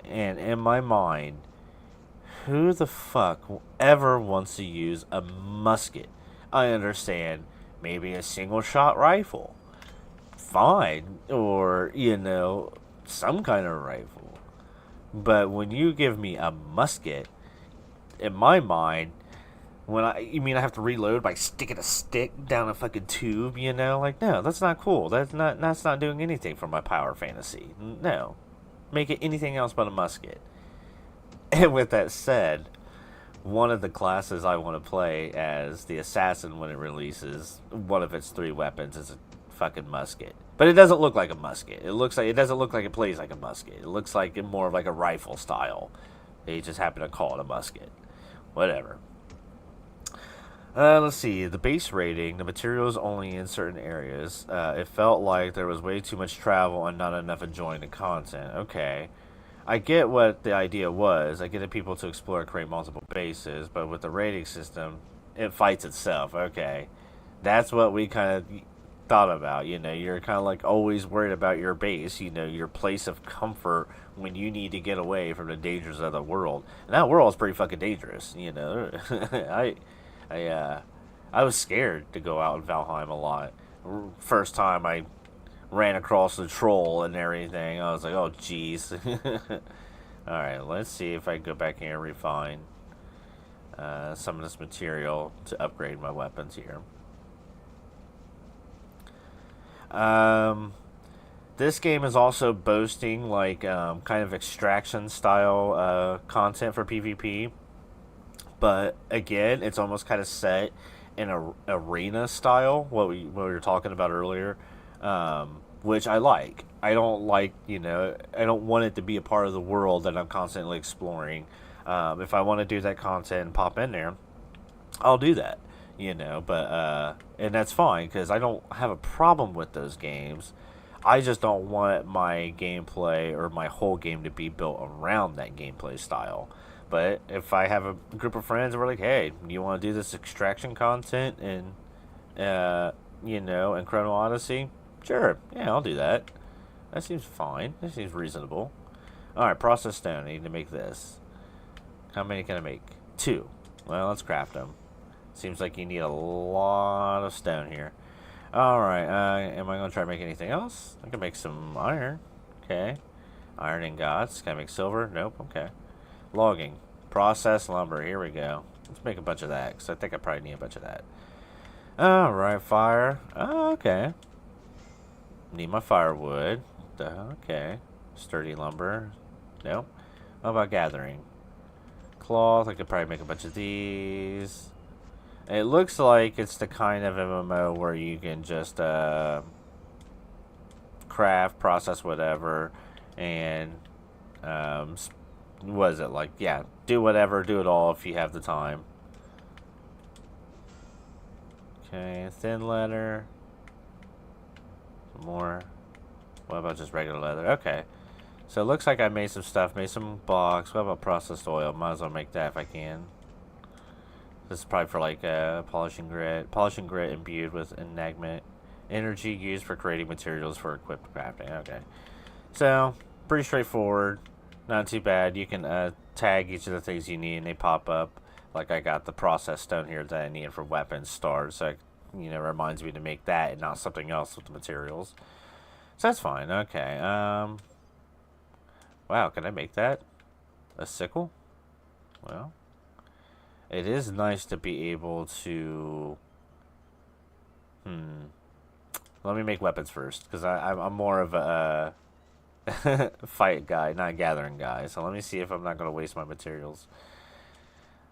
And in my mind, who the fuck ever wants to use a musket? I understand maybe a single shot rifle. Fine. Or, you know, some kind of rifle. But when you give me a musket, in my mind, you mean I have to reload by sticking a stick down a fucking tube, you know? Like, no, that's not cool. That's not doing anything for my power fantasy. No. Make it anything else but a musket. And with that said, one of the classes I want to play as the assassin when it releases, one of its 3 weapons is a fucking musket. But it doesn't look like a musket. It doesn't look like it plays like a musket. It looks like more of like a rifle style. They just happen to call it a musket. Whatever. Let's see. The base rating, the materials only in certain areas. It felt like there was way too much travel and not enough enjoying the content. Okay. I get what the idea was. I get that people to explore and create multiple bases, but with the rating system, it fights itself. Okay. That's what we kind of thought about. You know, you're kind of like always worried about your base, you know, your place of comfort when you need to get away from the dangers of the world. And that world is pretty fucking dangerous, you know. I was scared to go out in Valheim a lot. First time I ran across the troll and everything, I was like, oh jeez. Alright, let's see if I can go back here and refine some of this material to upgrade my weapons here. This game is also boasting like kind of extraction style content for PvP, but again, it's almost kind of set in a arena style, what we were talking about earlier, which I like. I don't like, you know, I don't want it to be a part of the world that I'm constantly exploring. If I want to do that content and pop in there, I'll do that. You know, but and that's fine because I don't have a problem with those games. I just don't want my gameplay or my whole game to be built around that gameplay style. But if I have a group of friends and we're like, hey, you want to do this extraction content and you know, in Chrono Odyssey, sure, yeah, I'll do that. That seems fine. That seems reasonable. All right, process stone. I need to make this. How many can I make? 2. Well, let's craft them. Seems like you need a lot of stone here. Alright, am I going to try to make anything else? I can make some iron. Okay. Iron ingots. Can I make silver? Nope. Okay. Logging. Process lumber. Here we go. Let's make a bunch of that, because I think I probably need a bunch of that. Alright, fire. Oh, okay. Need my firewood. Okay. Sturdy lumber. Nope. How about gathering? Cloth. I could probably make a bunch of these. It looks like it's the kind of MMO where you can just craft, process whatever, and what is it like? Yeah, do whatever, do it all if you have the time. Okay, thin leather. Some more. What about just regular leather? Okay. So it looks like I made some stuff, made some blocks. What about processed oil? Might as well make that if I can. This is probably for like polishing grit. Polishing grit imbued with enagment. Energy used for creating materials for equipped crafting. Okay. So, pretty straightforward. Not too bad. You can tag each of the things you need and they pop up. Like I got the process stone here that I need for weapons start. So reminds me to make that and not something else with the materials. So that's fine. Okay. Wow, can I make that a sickle? Well, it is nice to be able to. Let me make weapons first, because I'm more of a fight guy, not gathering guy. So let me see if I'm not going to waste my materials.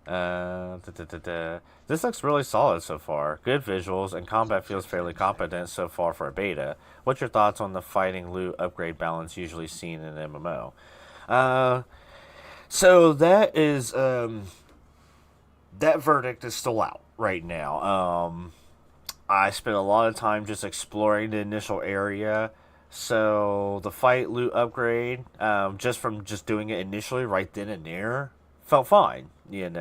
This looks really solid so far. Good visuals, and combat feels fairly competent so far for a beta. What's your thoughts on the fighting loot upgrade balance usually seen in an MMO? So that is that verdict is still out right now. I spent a lot of time just exploring the initial area. So the fight loot upgrade, just from just doing it initially right then and there, felt fine. It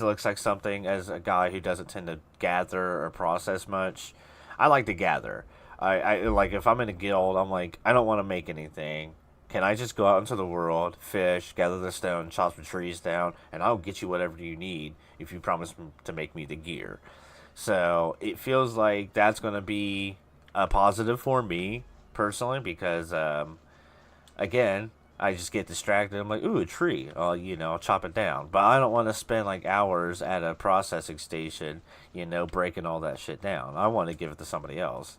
looks like something, as a guy who doesn't tend to gather or process much, I like to gather. I like, if I'm in a guild, I'm like, I don't want to make anything. Can I just go out into the world, fish, gather the stone, chop the trees down, and I'll get you whatever you need if you promise to make me the gear. So it feels like that's going to be a positive for me personally, because again, I just get distracted. I'm like, ooh, a tree. I'll chop it down. But I don't want to spend like hours at a processing station, breaking all that shit down. I want to give it to somebody else.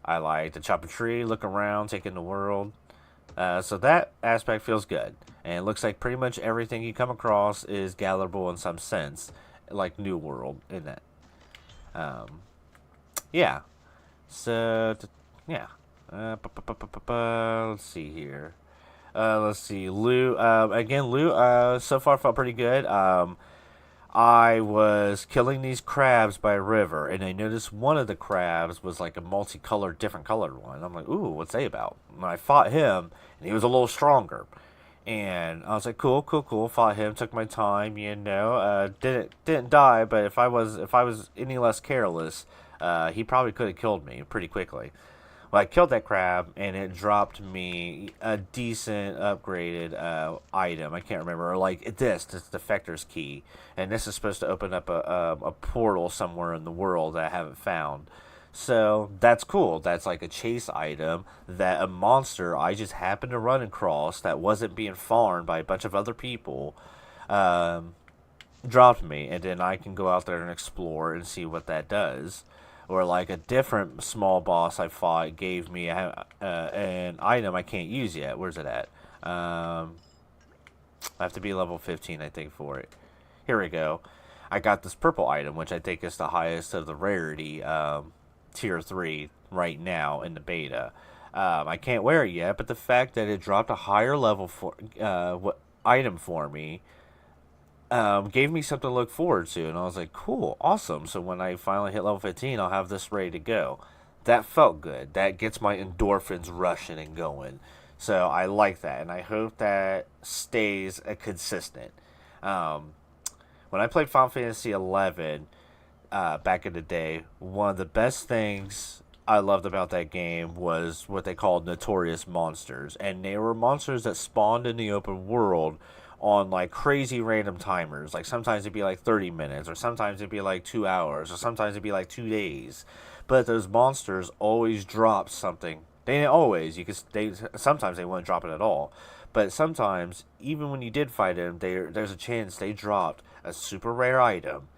I like to chop a tree, look around, take in the world. So that aspect feels good. And it looks like pretty much everything you come across is gatherable in some sense, like New World in that. Yeah. So, yeah. Let's see here. Let's see. Loot. Again, loot. So far felt pretty good. I was killing these crabs by a river, and I noticed one of the crabs was like a multicolored, different colored one. I'm like, ooh, what's that about? And I fought him, and he was a little stronger. And I was like, cool. Fought him, took my time, didn't die, but if I was any less careless, he probably could have killed me pretty quickly. Well, I killed that crab, and it dropped me a decent upgraded item. I can't remember. Or like this Defector's Key. And this is supposed to open up a portal somewhere in the world that I haven't found. So that's cool. That's like a chase item that a monster I just happened to run across that wasn't being farmed by a bunch of other people dropped me. And then I can go out there and explore and see what that does. Or like a different small boss I fought gave me an item I can't use yet. Where's it at? I have to be level 15, I think, for it. Here we go. I got this purple item, which I think is the highest of the rarity, tier 3 right now in the beta. I can't wear it yet, but the fact that it dropped a higher level item for me gave me something to look forward to, and I was like, cool, awesome. So when I finally hit level 15, I'll have this ready to go. That felt good. That gets my endorphins rushing and going. So I like that, and I hope that stays consistent. When I played Final Fantasy 11 back in the day, one of the best things I loved about that game was what they called notorious monsters, and they were monsters that spawned in the open world on like crazy random timers. Like sometimes it'd be like 30 minutes, or sometimes it'd be like 2 hours, or sometimes it'd be like 2 days. But those monsters always dropped something. They didn't always. Sometimes they wouldn't drop it at all. But sometimes, even when you did fight them, there's a chance they dropped a super rare item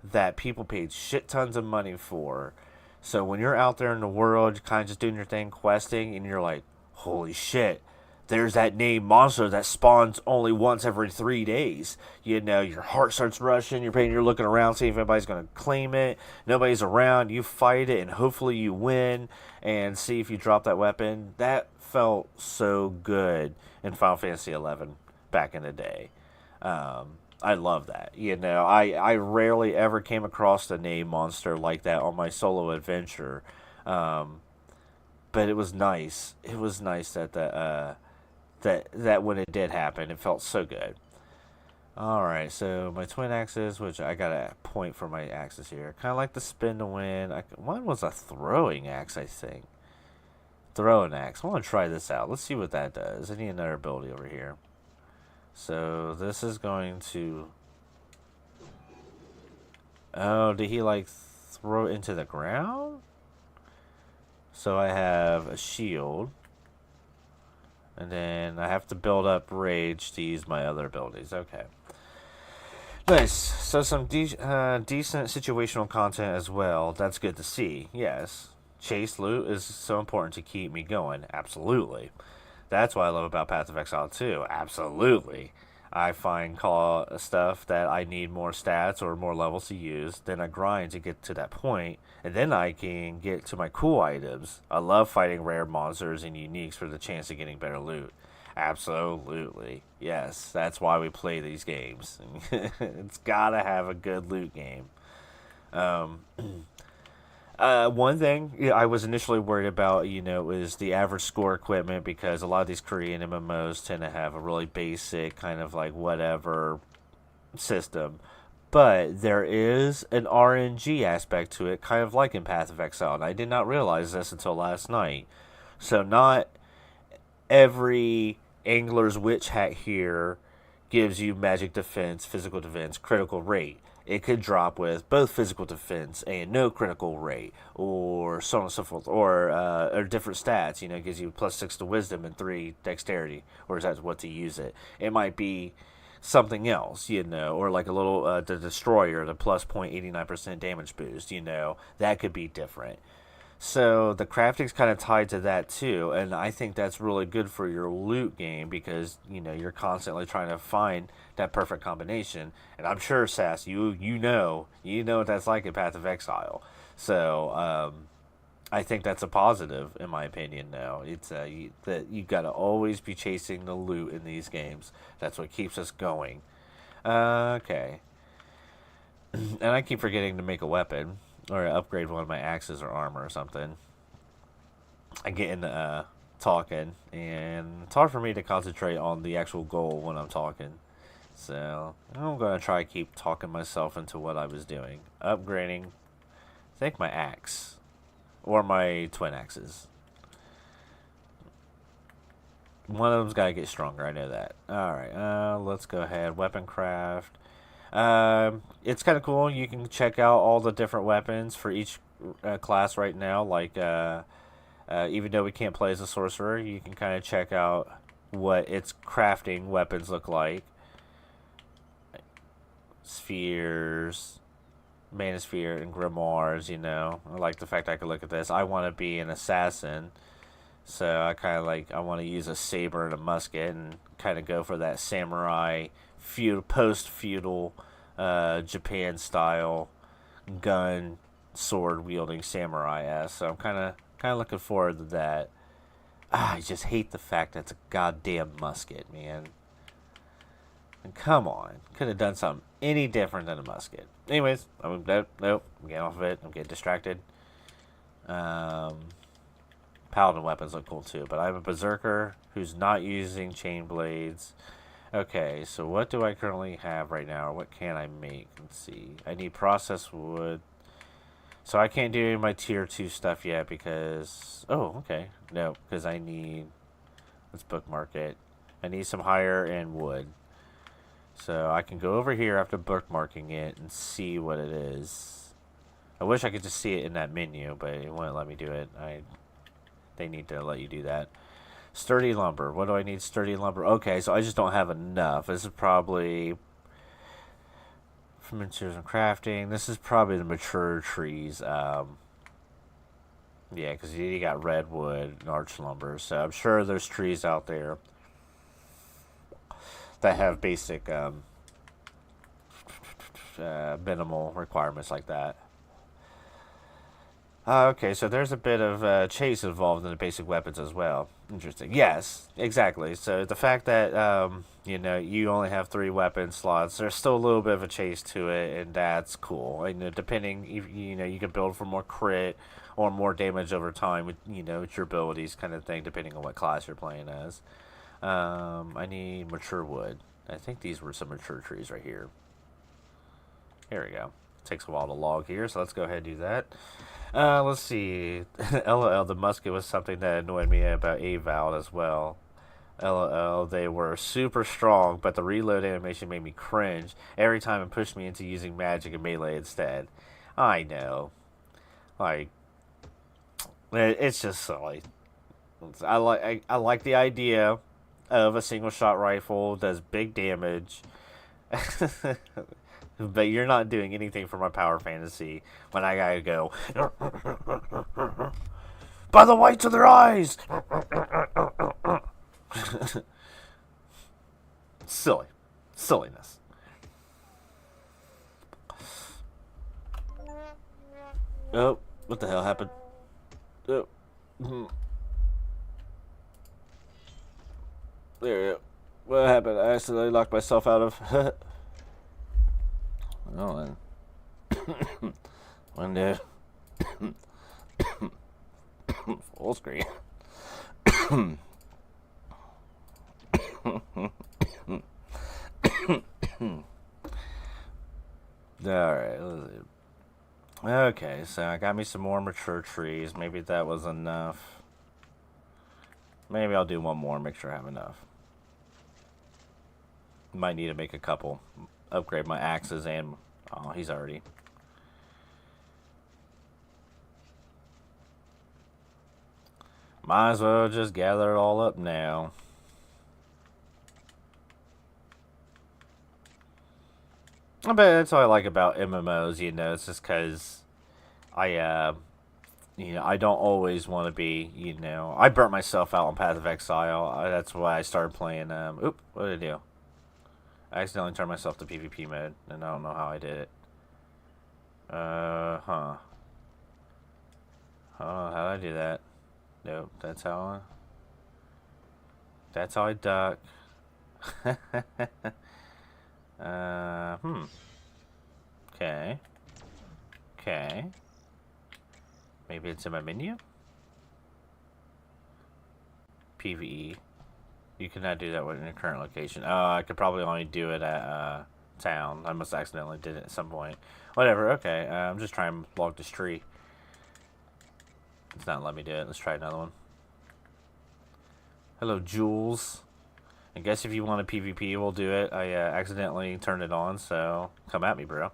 that people paid shit tons of money for. So when you're out there in the world, kind of just doing your thing, questing, and you're like, holy shit, there's that named monster that spawns only once every 3 days. Your heart starts rushing. You're looking around, see if anybody's going to claim it. Nobody's around. You fight it, and hopefully you win, and see if you drop that weapon. That felt so good in Final Fantasy 11 back in the day. I love that. I rarely ever came across a named monster like that on my solo adventure. But it was nice. It was nice that that when it did happen, it felt so good. Alright, so my twin axes, which I got a point for my axes here. Kind of like the spin to win. One was a throwing axe, I think. Throwing axe. I want to try this out. Let's see what that does. I need another ability over here. So this is going to... Oh, did he like throw it into the ground. So I have a shield. And then I have to build up rage to use my other abilities. Okay. Nice. So some decent situational content as well. That's good to see. Yes. Chase loot is so important to keep me going. Absolutely. That's what I love about Path of Exile 2. Absolutely. I find stuff that I need more stats or more levels to use. Then I grind to get to that point, and then I can get to my cool items. I love fighting rare monsters and uniques for the chance of getting better loot. Absolutely. Yes, that's why we play these games. It's gotta have a good loot game. Um, One thing I was initially worried about, is the average score equipment because a lot of these Korean MMOs tend to have a really basic kind of like whatever system. But there is an RNG aspect to it, kind of like in Path of Exile, and I did not realize this until last night. So not every Angler's Witch Hat here gives you magic defense, physical defense, critical rate. It could drop with both physical defense and no critical rate, or so on and so forth, or different stats. It gives you +6 to wisdom and 3 dexterity, or is that what to use it? It might be something else, or like a little the destroyer, the plus 0.89% damage boost. That could be different. So the crafting's kind of tied to that too, and I think that's really good for your loot game because you're constantly trying to find that perfect combination. And I'm sure, Sass, you know what that's like in Path of Exile. So I think that's a positive in my opinion. Now it's that you got to always be chasing the loot in these games. That's what keeps us going. Okay, and I keep forgetting to make a weapon. Or upgrade one of my axes or armor or something. I get into talking, and it's hard for me to concentrate on the actual goal when I'm talking. So I'm going to try to keep talking myself into what I was doing. Upgrading, I think my axe. Or my twin axes. One of them's got to get stronger, I know that. Alright, let's go ahead. Weapon craft. It's kind of cool. You can check out all the different weapons for each class right now. Like, even though we can't play as a sorcerer, you can kind of check out what its crafting weapons look like. Spheres, Manosphere, and Grimoires, I like the fact I can look at this. I want to be an assassin, so I kind of I want to use a saber and a musket and kind of go for that samurai post-feudal Japan style gun sword wielding samurai ass. So I'm kind of looking forward to that. I just hate the fact that it's a goddamn musket, man. And come on, could have done something any different than a musket. Anyways, I'm getting off of it. I'm getting distracted. Paladin weapons look cool too, but I'm a berserker who's not using chain blades. Okay, so what do I currently have right now, or what can I make? Let's see. I need processed wood. So I can't do my tier 2 stuff yet because... Oh, okay. No, because I need... Let's bookmark it. I need some higher end wood. So I can go over here after bookmarking it and see what it is. I wish I could just see it in that menu, but it won't let me do it. They need to let you do that. Sturdy lumber. What do I need? Sturdy lumber. Okay, so I just don't have enough. This is probably from materials and crafting. This is probably the mature trees. Yeah, because you got redwood and arch lumber. So I'm sure there's trees out there that have basic minimal requirements like that. Okay, so there's a bit of chase involved in the basic weapons as well. Interesting. Yes, exactly. So the fact that you only have 3 weapon slots, there's still a little bit of a chase to it, and that's cool. And depending, you can build for more crit or more damage over time with with your abilities, kind of thing, depending on what class you're playing as. I need mature wood. I think these were some mature trees right here. Here we go. Takes a while to log here, so let's go ahead and do that. Let's see. LOL, the musket was something that annoyed me about Avowed as well. LOL, they were super strong, but the reload animation made me cringe every time it pushed me into using magic and melee instead. I know. Like, it's just silly. I like the idea of a single shot rifle does big damage, but you're not doing anything for my power fantasy when I gotta go by the whites of their eyes. Silliness. Oh, what the hell happened? Oh. There we go. What happened? I accidentally locked myself out of. Well then. Window. Full screen. Alright, let's see. Okay, so I got me some more mature trees. Maybe that was enough. Maybe I'll do one more, make sure I have enough. Might need to make a couple. Upgrade my axes and... Oh, he's already... Might as well just gather it all up now. I bet that's what I like about MMOs, you know, it's just because I don't always want to be, you know, I burnt myself out on Path of Exile. That's why I started playing, oop, what did I do? I accidentally turned myself to PvP mode, and I don't know how I did it. Huh. Oh, how did I do that? Nope, that's how I duck. Okay. Okay. Maybe it's in my menu? PvE. You cannot do that in your current location. Oh, I could probably only do it at, town. I must accidentally did it at some point. Whatever, okay. I'm just trying to log this tree. It's not letting me do it. Let's try another one. Hello, Jules. I guess if you want a PvP, we'll do it. I accidentally turned it on, so come at me, bro.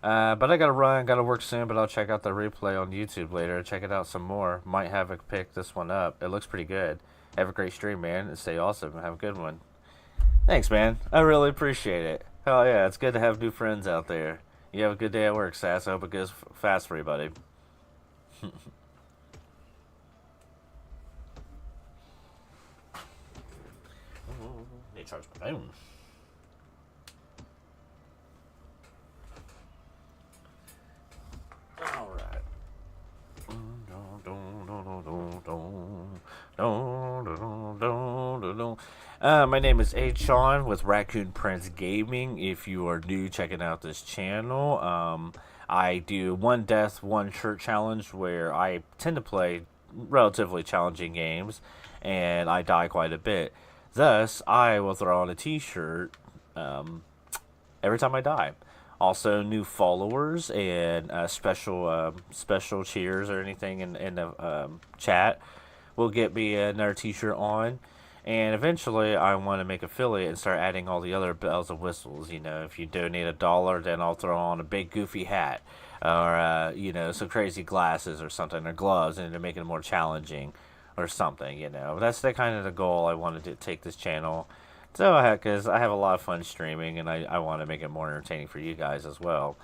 But I gotta run, gotta work soon, but I'll check out the replay on YouTube later. Check it out some more. Might have a pick this one up. It looks pretty good. Have a great stream, man, and stay awesome. Have a good one. Thanks, man. I really appreciate it. Hell yeah, it's good to have new friends out there. You have a good day at work, Sass. I hope it goes fast for you, buddy. They charge my phone. Alright. My name is Sean with Raccoon Prince Gaming. If you are new checking out this channel, I do one death, one shirt challenge where I tend to play relatively challenging games and I die quite a bit. Thus, I will throw on a t-shirt every time I die. Also, new followers and special cheers or anything in the chat will get me another t-shirt on. And eventually, I want to make affiliate and start adding all the other bells and whistles. You know, if you donate $1, then I'll throw on a big goofy hat, or you know, some crazy glasses or something, or gloves, and to make it more challenging, or something. You know, that's the kind of the goal I wanted to take this channel. So, because I have a lot of fun streaming, and I want to make it more entertaining for you guys as well.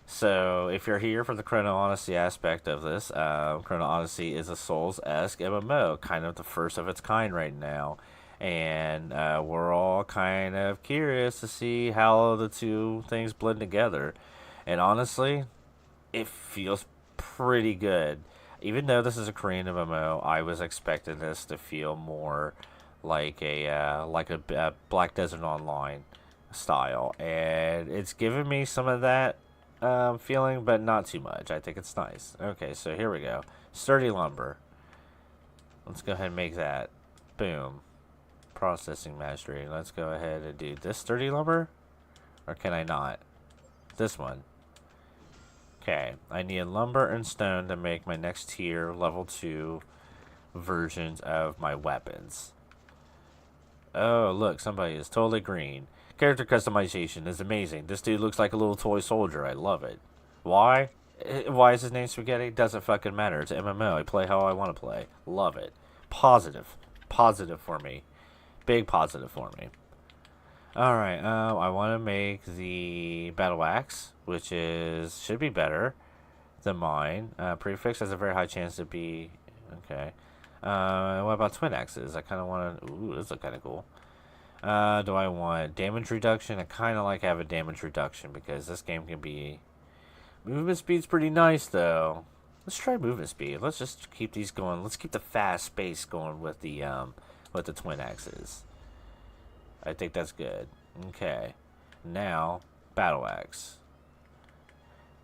So, if you're here for the Chrono Odyssey aspect of this, Chrono Odyssey is a Souls-esque MMO, kind of the first of its kind right now. And we're all kind of curious to see how the two things blend together. And honestly, it feels pretty good. Even though this is a Korean MMO, I was expecting this to feel more like a Black Desert Online style. And it's given me some of that feeling, but not too much. I think it's nice. Okay, so here we go. Sturdy lumber. Let's go ahead and make that. Boom. Processing mastery. Let's go ahead and do this sturdy lumber. Or can I not? This one. Okay. I need lumber and stone to make my next tier level 2 versions of my weapons. Oh, look. Somebody is totally green. Character customization is amazing. This dude looks like a little toy soldier. I love it. Why? Why is his name Spaghetti? Doesn't fucking matter. It's MMO. I play how I want to play. Love it. Positive. Positive for me. Big positive for me. Alright, I want to make the battle axe, which should be better than mine. Prefix has a very high chance to be... Okay. What about twin axes? I kind of want to... Ooh, this looks kind of cool. Do I want damage reduction? I kind of like having damage reduction because this game can be... Movement speed's pretty nice, though. Let's try movement speed. Let's just keep these going. Let's keep the fast pace going with the twin axes. I think that's good. Okay. Now, battle axe.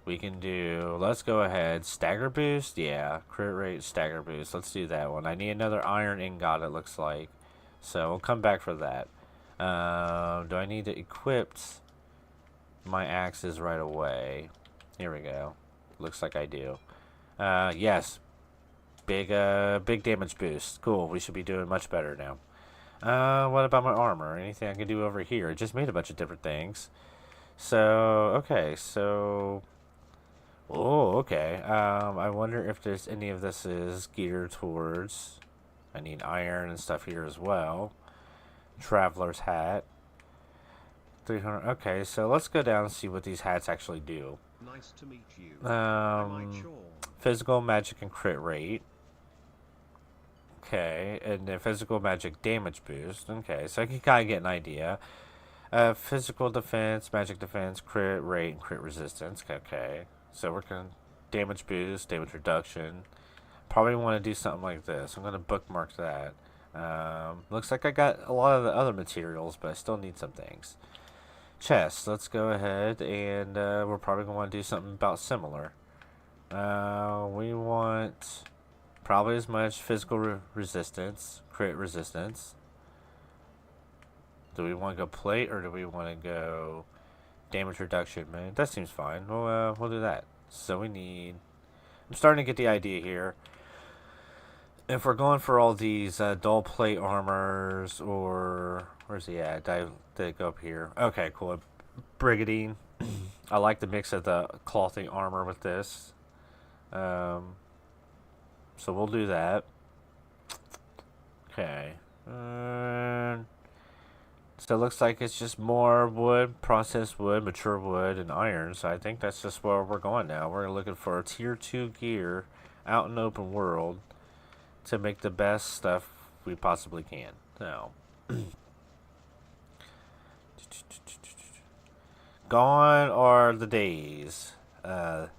We can do... Let's go ahead. Stagger boost? Yeah. Crit rate, stagger boost. Let's do that one. I need another iron ingot, it looks like. So, we'll come back for that. Do I need to equip my axes right away? Here we go. Looks like I do. Yes. Big damage boost. Cool. We should be doing much better now. What about my armor? Anything I can do over here? I just made a bunch of different things. So, okay. So... Oh, okay. I wonder if there's any of this is geared towards... I need iron and stuff here as well. Traveler's hat. 300. Okay, so let's go down and see what these hats actually do. Nice to meet you. Physical, magic, and crit rate. Okay, and then physical, magic, damage boost. Okay, so I can kind of get an idea. Physical defense, magic defense, crit rate, and crit resistance. Okay, so we're going to damage boost, damage reduction. Probably want to do something like this. I'm going to bookmark that. Looks like I got a lot of the other materials, but I still need some things. Chest. Let's go ahead and we're probably going to want to do something about similar. We want probably as much physical resistance, crit resistance. Do we want to go plate or do we want to go damage reduction? Man, that seems fine. We'll do that. So we need... I'm starting to get the idea here. If we're going for all these dull plate armors, or where's he at? Did it go up here? Okay, cool. Brigandine. I like the mix of the clothy armor with this. So we'll do that. Okay. So it looks like it's just more wood, processed wood, mature wood, and iron. So I think that's just where we're going now. We're looking for a tier 2 gear out in the open world to make the best stuff we possibly can. So, gone are the days. Gone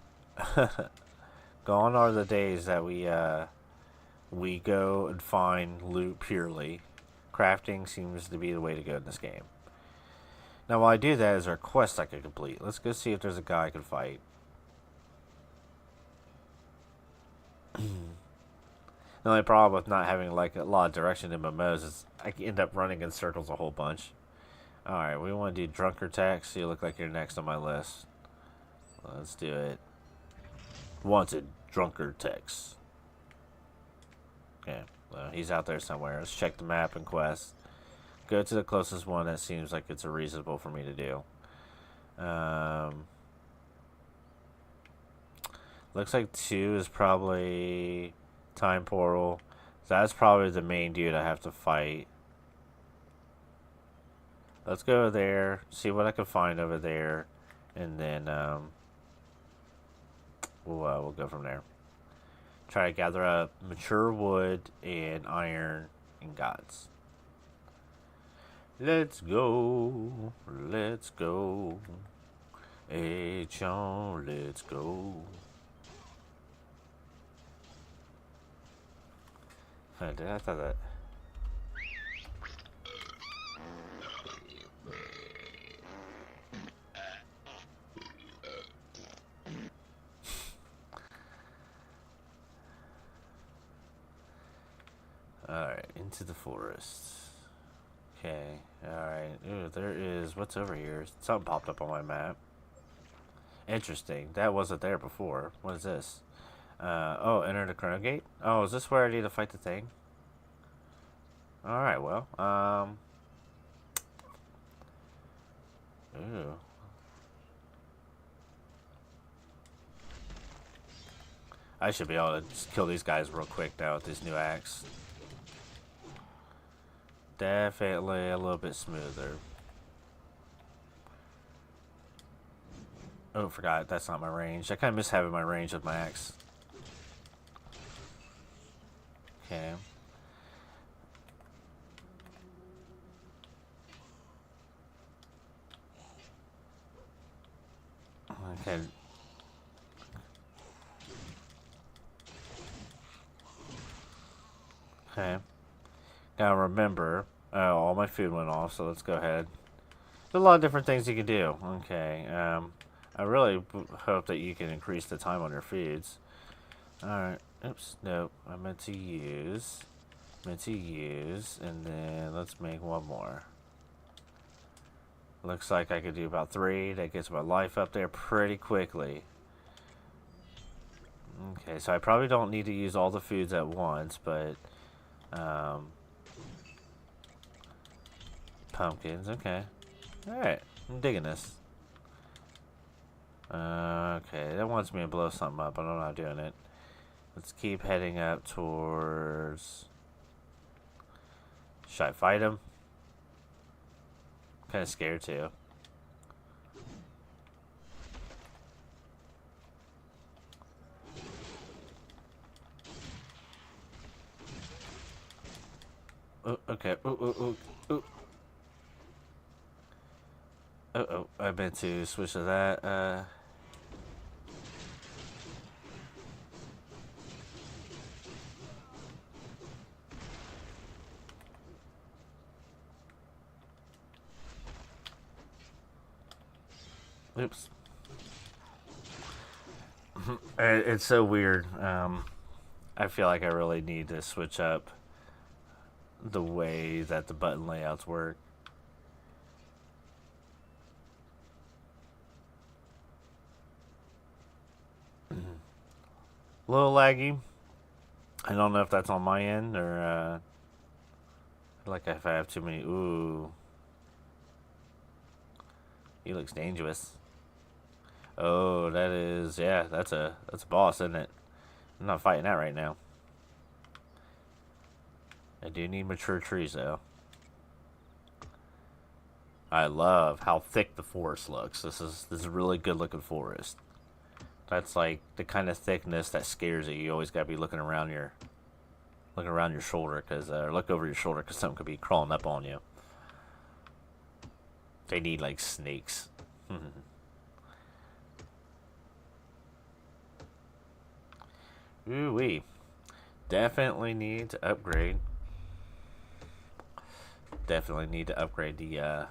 are the days that we go and find loot purely. Crafting seems to be the way to go in this game. Now, while I do that, is there a quest I can complete? Let's go see if there's a guy I can fight. The only problem with not having like a lot of direction in MMOs is I can end up running in circles a whole bunch. Alright, we want to do drunkard tax. So you look like you're next on my list. Let's do it. Wanted drunkard tax. Okay, well, he's out there somewhere. Let's check the map and quest. Go to the closest one that seems like it's reasonable for me to do. Looks like 2 is probably time portal. That's probably the main dude I have to fight. Let's go there, see what I can find over there, and then we'll go from there. Try to gather up mature wood and iron ingots. Let's go. Let's go. Hey, John, let's go. I thought that. Alright, into the forest. Okay, alright. Ooh, there is... What's over here? Something popped up on my map. Interesting. That wasn't there before. What is this? Oh, enter the chrono gate? Oh, is this where I need to fight the thing? Alright, well, Ooh. I should be able to just kill these guys real quick now with this new axe. Definitely a little bit smoother. Oh, forgot. That's not my range. I kind of miss having my range with my axe. Okay. Okay. Okay. Now remember, all my food went off, so let's go ahead. There's a lot of different things you can do. Okay. I really hope that you can increase the time on your feeds. Alright. Oops. Nope. I meant to use. And then let's make one more. Looks like I could do about 3. That gets my life up there pretty quickly. Okay, so I probably don't need to use all the foods at once, but... pumpkins, okay. Alright, I'm digging this. Okay, that wants me to blow something up, but I'm not doing it. Let's keep heading up towards... Should I fight him? Kind of scared too. Oh, okay. Ooh. Oh, I meant to switch to that. Oops. It's so weird. I feel like I really need to switch up the way that the button layouts work. A little laggy. I don't know if that's on my end or like if I have too many. Ooh, he looks dangerous. Oh, that is, yeah, that's a boss, isn't it? I'm not fighting that right now. I do need mature trees though. I love how thick the forest looks. This is a really good looking forest. That's like the kind of thickness that scares you. You always gotta be looking around your shoulder, cause look over your shoulder, cause something could be crawling up on you. They need like snakes. Ooh wee. Definitely need to upgrade. Definitely need to upgrade the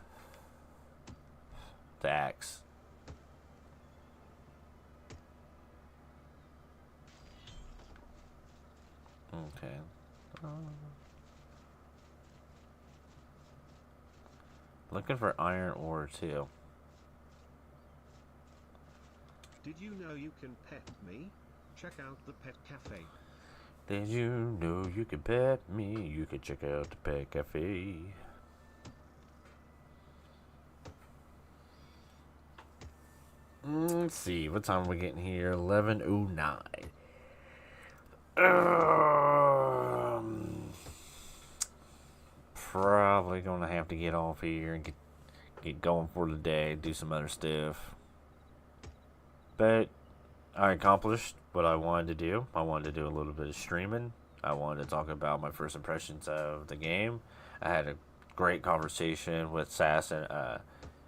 axe. Okay. Looking for iron ore too. Did you know you can pet me? Check out the pet cafe. Did you know you can pet me? You can check out the pet cafe. Let's see, what time are we getting here? 11:09. Probably gonna have to get off here and get going for the day. Do some other stuff. But I accomplished what I wanted to do. I wanted to do a little bit of streaming. I wanted to talk about my first impressions of the game. I had a great conversation with SAS and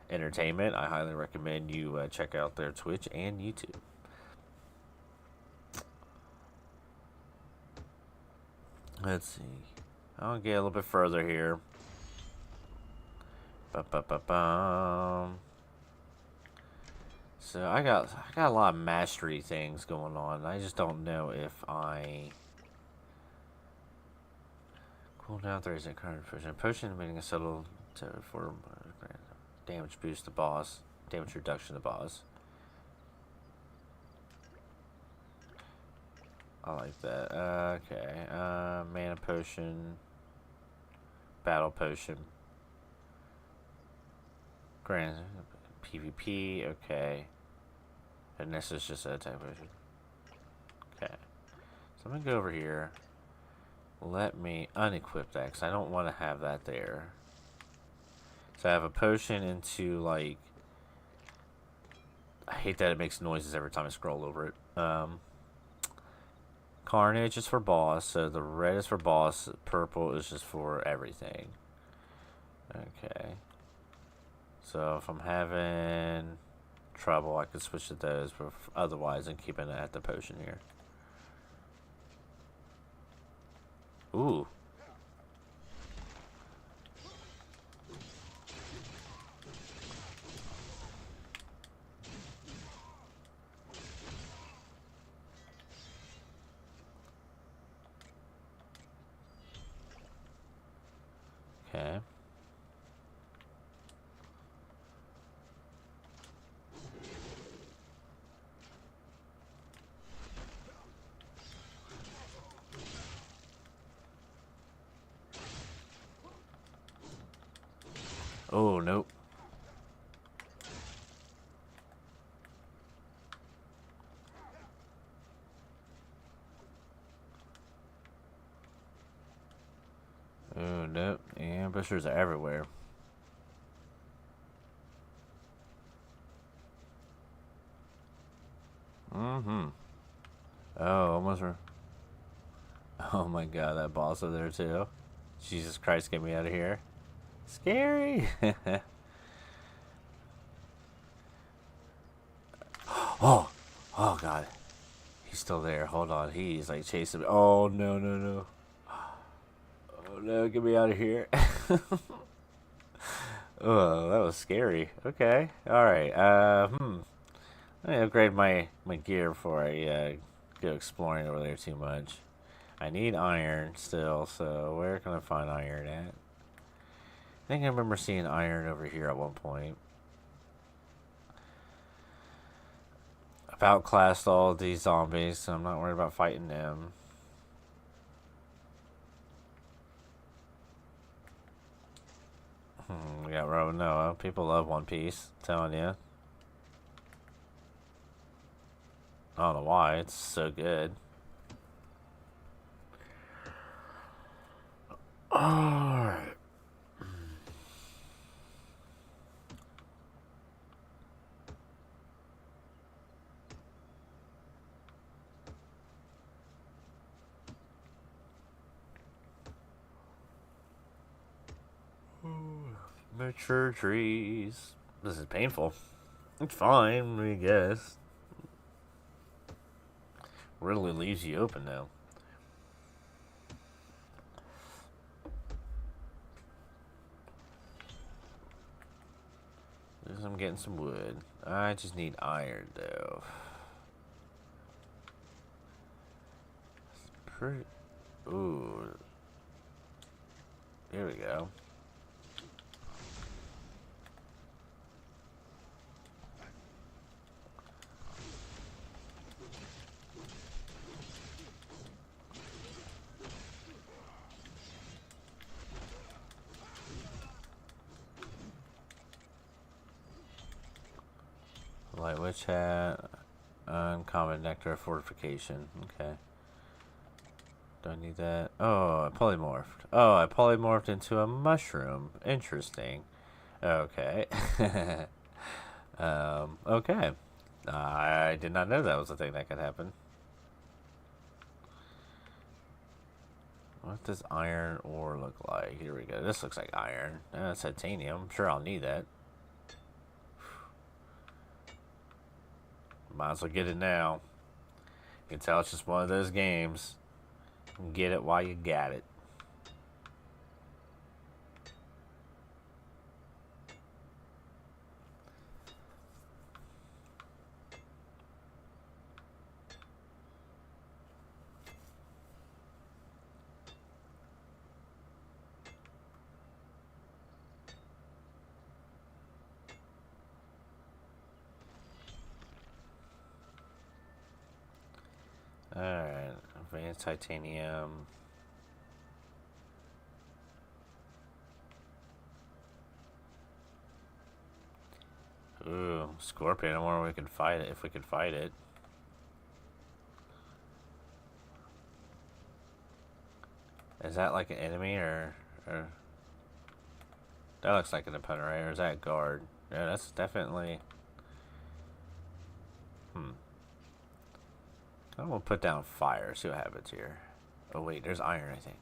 Entertainment. I highly recommend you check out their Twitch and YouTube. Let's see. I'll get a little bit further here. Ba-ba-ba-bum. So I got a lot of mastery things going on. I just don't know if I cool down 30 current potion meaning a subtle for damage boost to boss, damage reduction to boss. I like that. Okay. Mana potion, battle potion. Grand. PvP, okay. And this is just a type potion. Okay. So I'm gonna go over here. Let me unequip that, because I don't want to have that there. So I have a potion into, like... I hate that it makes noises every time I scroll over it. Carnage is for boss, so the red is for boss, purple is just for everything. Okay. So if I'm having trouble, I could switch to those, but otherwise I'm keeping it at the potion here. Ooh. Okay. Oh, nope. Oh, nope. The ambushers are everywhere. Mm-hmm. Oh, almost. Oh my god, that boss over there too. Jesus Christ, get me out of here. Scary. Oh, oh god. He's still there. Hold on. He's like chasing me. Oh, no, no, no. Oh no, get me out of here. Oh, that was scary. Okay. Alright. Let me upgrade my gear before I go exploring over there too much. I need iron still, so where can I find iron at? I think I remember seeing iron over here at one point. I've outclassed all these zombies, so I'm not worried about fighting them. We got Robo Noah. People love One Piece. I'm telling you. I don't know why. It's so good. Alright. Mature trees. This is painful. It's fine, I guess. Really leaves you open though. I'm getting some wood. I just need iron though. It's pretty. Ooh. Here we go. Light witch hat, uncommon nectar fortification. Okay. Do I need that? Oh, I polymorphed. Oh, I polymorphed into a mushroom. Interesting. Okay. Okay. I did not know that was a thing that could happen. What does iron ore look like? Here we go. This looks like iron. That's titanium. I'm sure I'll need that. Might as well get it now. You can tell it's just one of those games. Get it while you got it. Alright, advanced titanium. Ooh, scorpion. I wonder if we could fight it. If we could fight it. Is that like an enemy or that looks like an opponent, right? Or is that guard? Yeah, that's definitely. I'm gonna put down fire. See what happens here. Oh wait, there's iron, I think.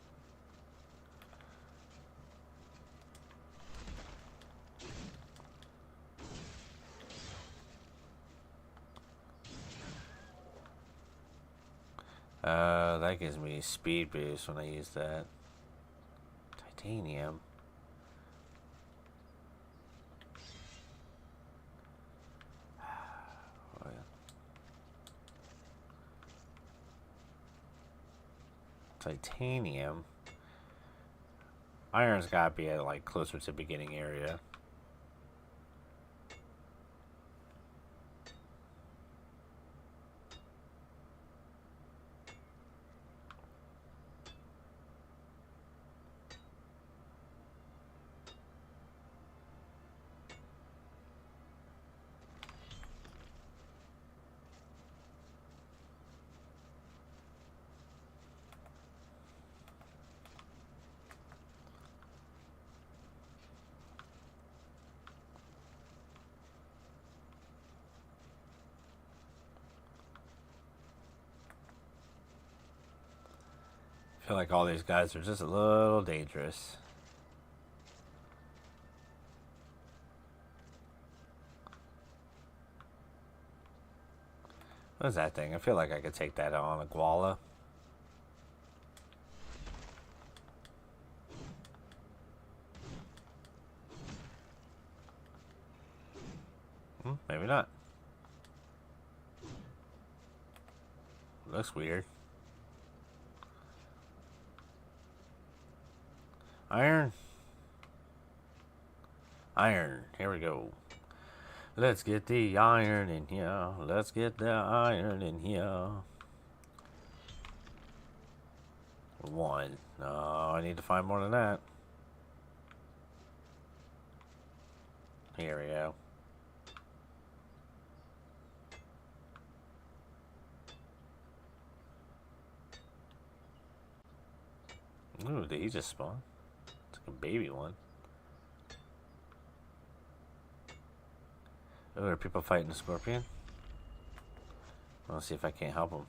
That gives me speed boost when I use that. Titanium. Titanium. Iron's gotta be at like closer to the beginning area. I feel like all these guys are just a little dangerous. What is that thing? I feel like I could take that on a Guala. Maybe not. Looks weird. Iron. Iron. Here we go. Let's get the iron in here. Let's get the iron in here. 1. No, I need to find more than that. Here we go. Ooh, did he just spawn? It's like a baby one. Oh, are people fighting the scorpion? I want to see if I can't help them.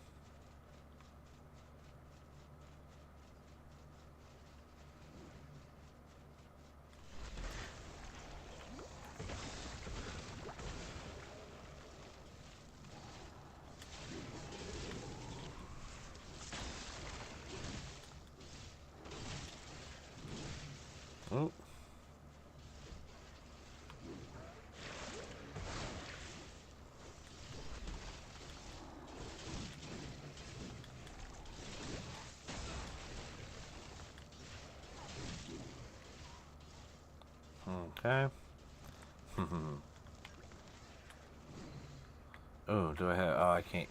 Oh. Okay. Oh, do I have... Oh, I can't...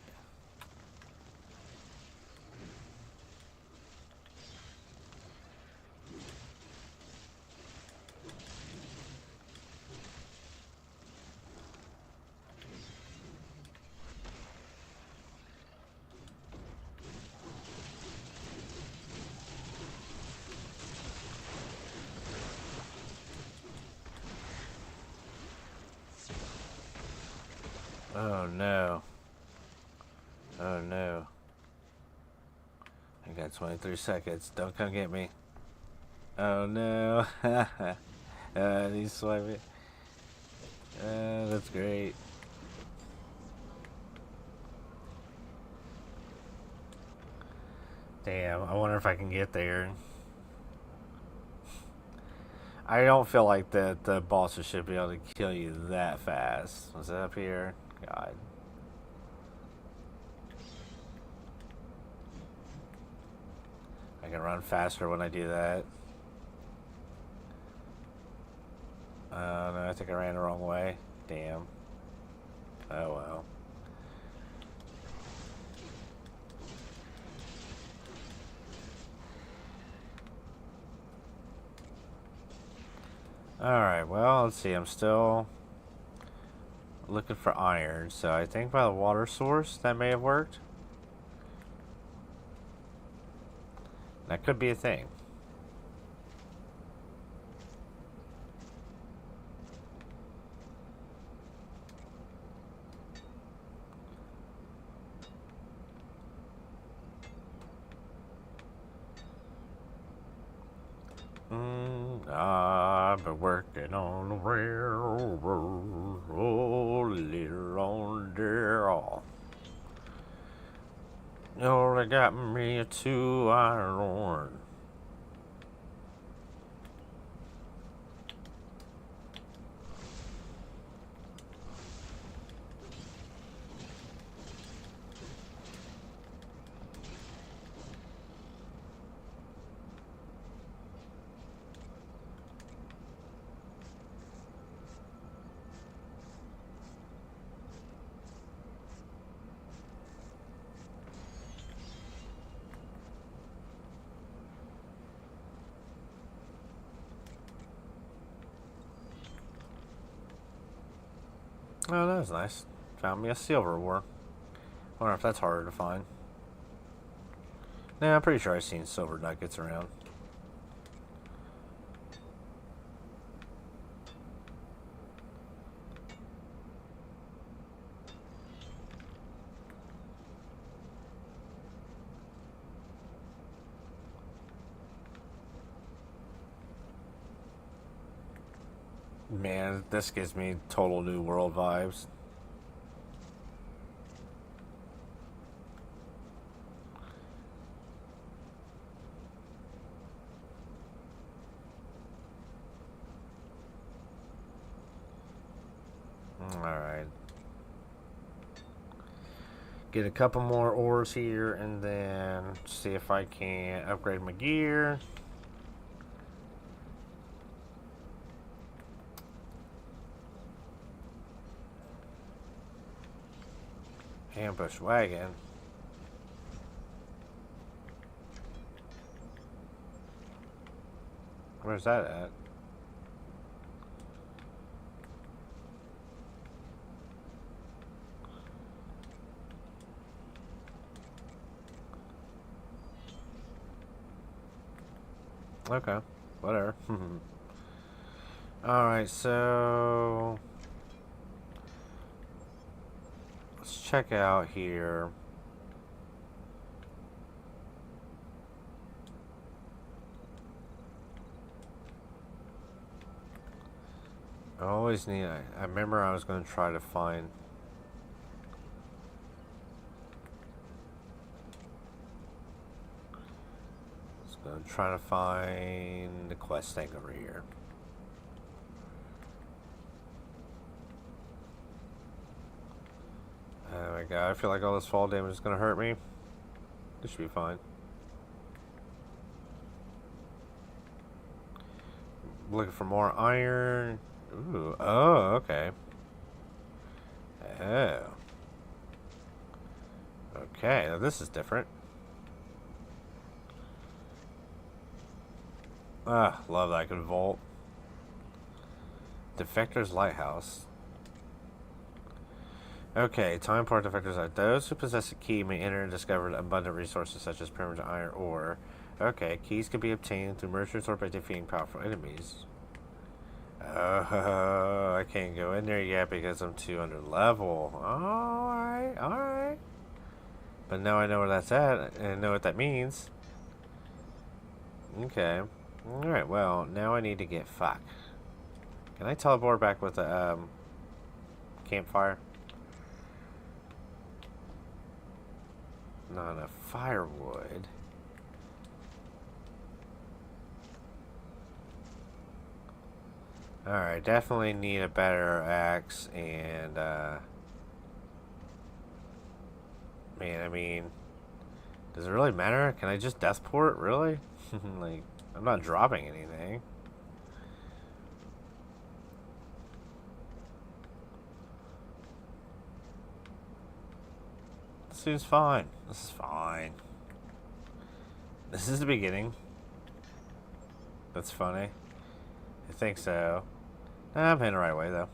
Oh no. Oh no. I got 23 seconds. Don't come get me. Oh no. He's swiping. That's great. Damn, I wonder if I can get there. I don't feel like that the bosses should be able to kill you that fast. Was it up here? God. I can run faster when I do that. No, I think I ran the wrong way. Damn. Oh well. Alright, well, let's see. I'm still looking for iron, so I think by the water source that may have worked. That could be a thing. I've been working on the railroad, little on there. Oh, they got me a 2-iron. Oh, that was nice. Found me a silver ore. Wonder if that's harder to find. Nah, I'm pretty sure I've seen silver nuggets around. Man, this gives me total New World vibes. Alright. Get a couple more ores here and then see if I can upgrade my gear. Ambush wagon. Where's that at? Okay, whatever. Alright, so let's check out here. I always need, I remember I was going to try to find trying to find the quest thing over here. Oh my god, I feel like all this fall damage is going to hurt me. This should be fine. Looking for more iron. Ooh, oh, okay. Oh. Okay, now this is different. Ah, love that I can vault. Defector's Lighthouse. Okay, time part defectors are those who possess a key may enter and discover abundant resources such as permanent iron ore. Okay, keys can be obtained through merchants or by defeating powerful enemies. Oh, I can't go in there yet because I'm too under level. Alright, alright. But now I know where that's at and I know what that means. Okay. Alright, well, now I need to get fuck. Can I teleport back with a campfire? Not enough firewood. Alright, definitely need a better axe and man, I mean, does it really matter? Can I just deathport? Really? Like, I'm not dropping anything. This seems fine. This is fine. This is the beginning. That's funny. I think so. Nah, I'm heading the right way, though.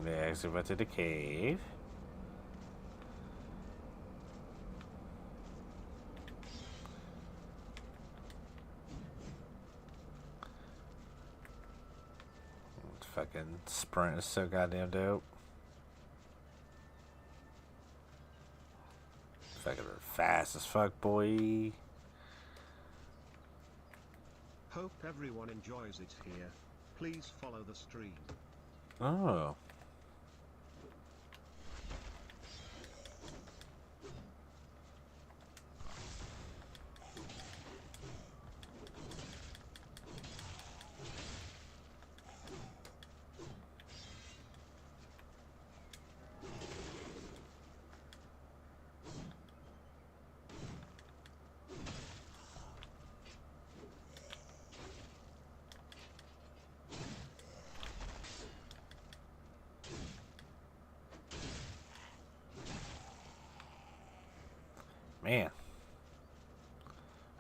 We actually went to the cave. Fucking sprint is so goddamn dope. Fucking fast as fuck, boy. Hope everyone enjoys it here. Please follow the stream. Oh. Man.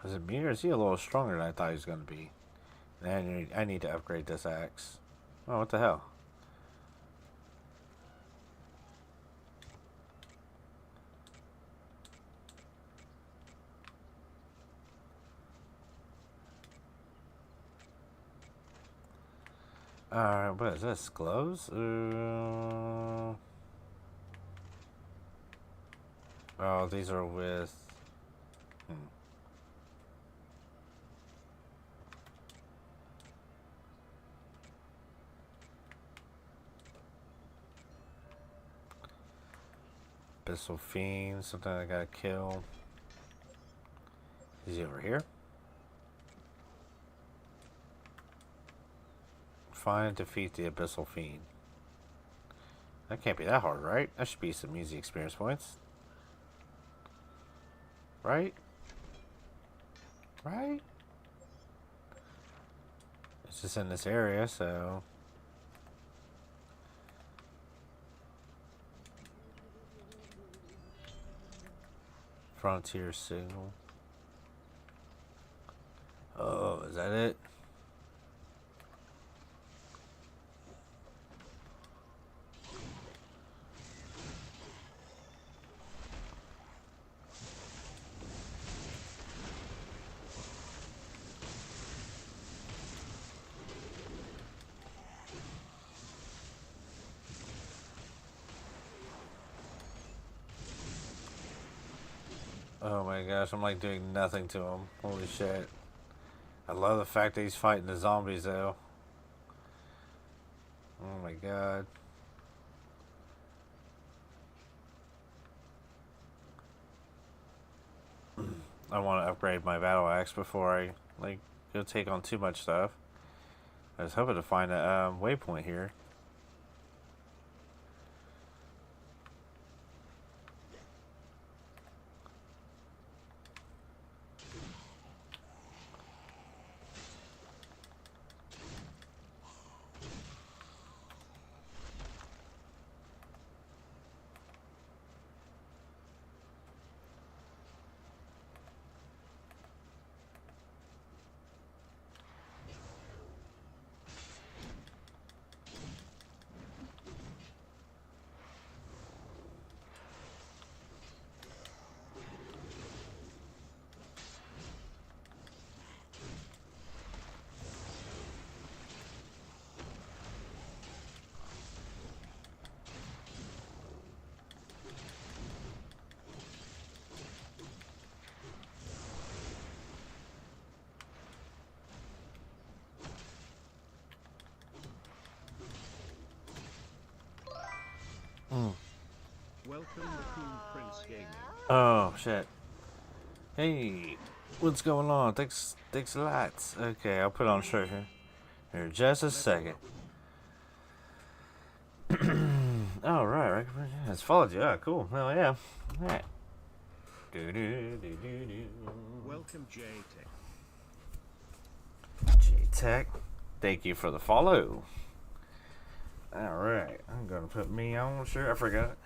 Is it me or is he a little stronger than I thought he was going to be? I need to upgrade this axe. Oh, what the hell? Alright, what is this? Gloves? Oh, these are with... Abyssal Fiend, something I gotta kill. Is he over here? Find and defeat the Abyssal Fiend. That can't be that hard, right? That should be some easy experience points. Right? Right? It's just in this area, so... Frontier signal. Oh, is that it? Oh my gosh, I'm like doing nothing to him. Holy shit. I love the fact that he's fighting the zombies though. Oh my god. I want to upgrade my battle axe before I like go take on too much stuff. I was hoping to find a waypoint here. Welcome to Cool Prince Gaming. Oh shit. Hey, what's going on? Thanks a lot. Okay, I'll put on shirt here just a second. Alright, it's followed you. Ah, cool. Hell yeah. Alright. Welcome J-Tech. J-Tech, thank you for the follow. Alright, I'm gonna put me on. Sure, I forgot.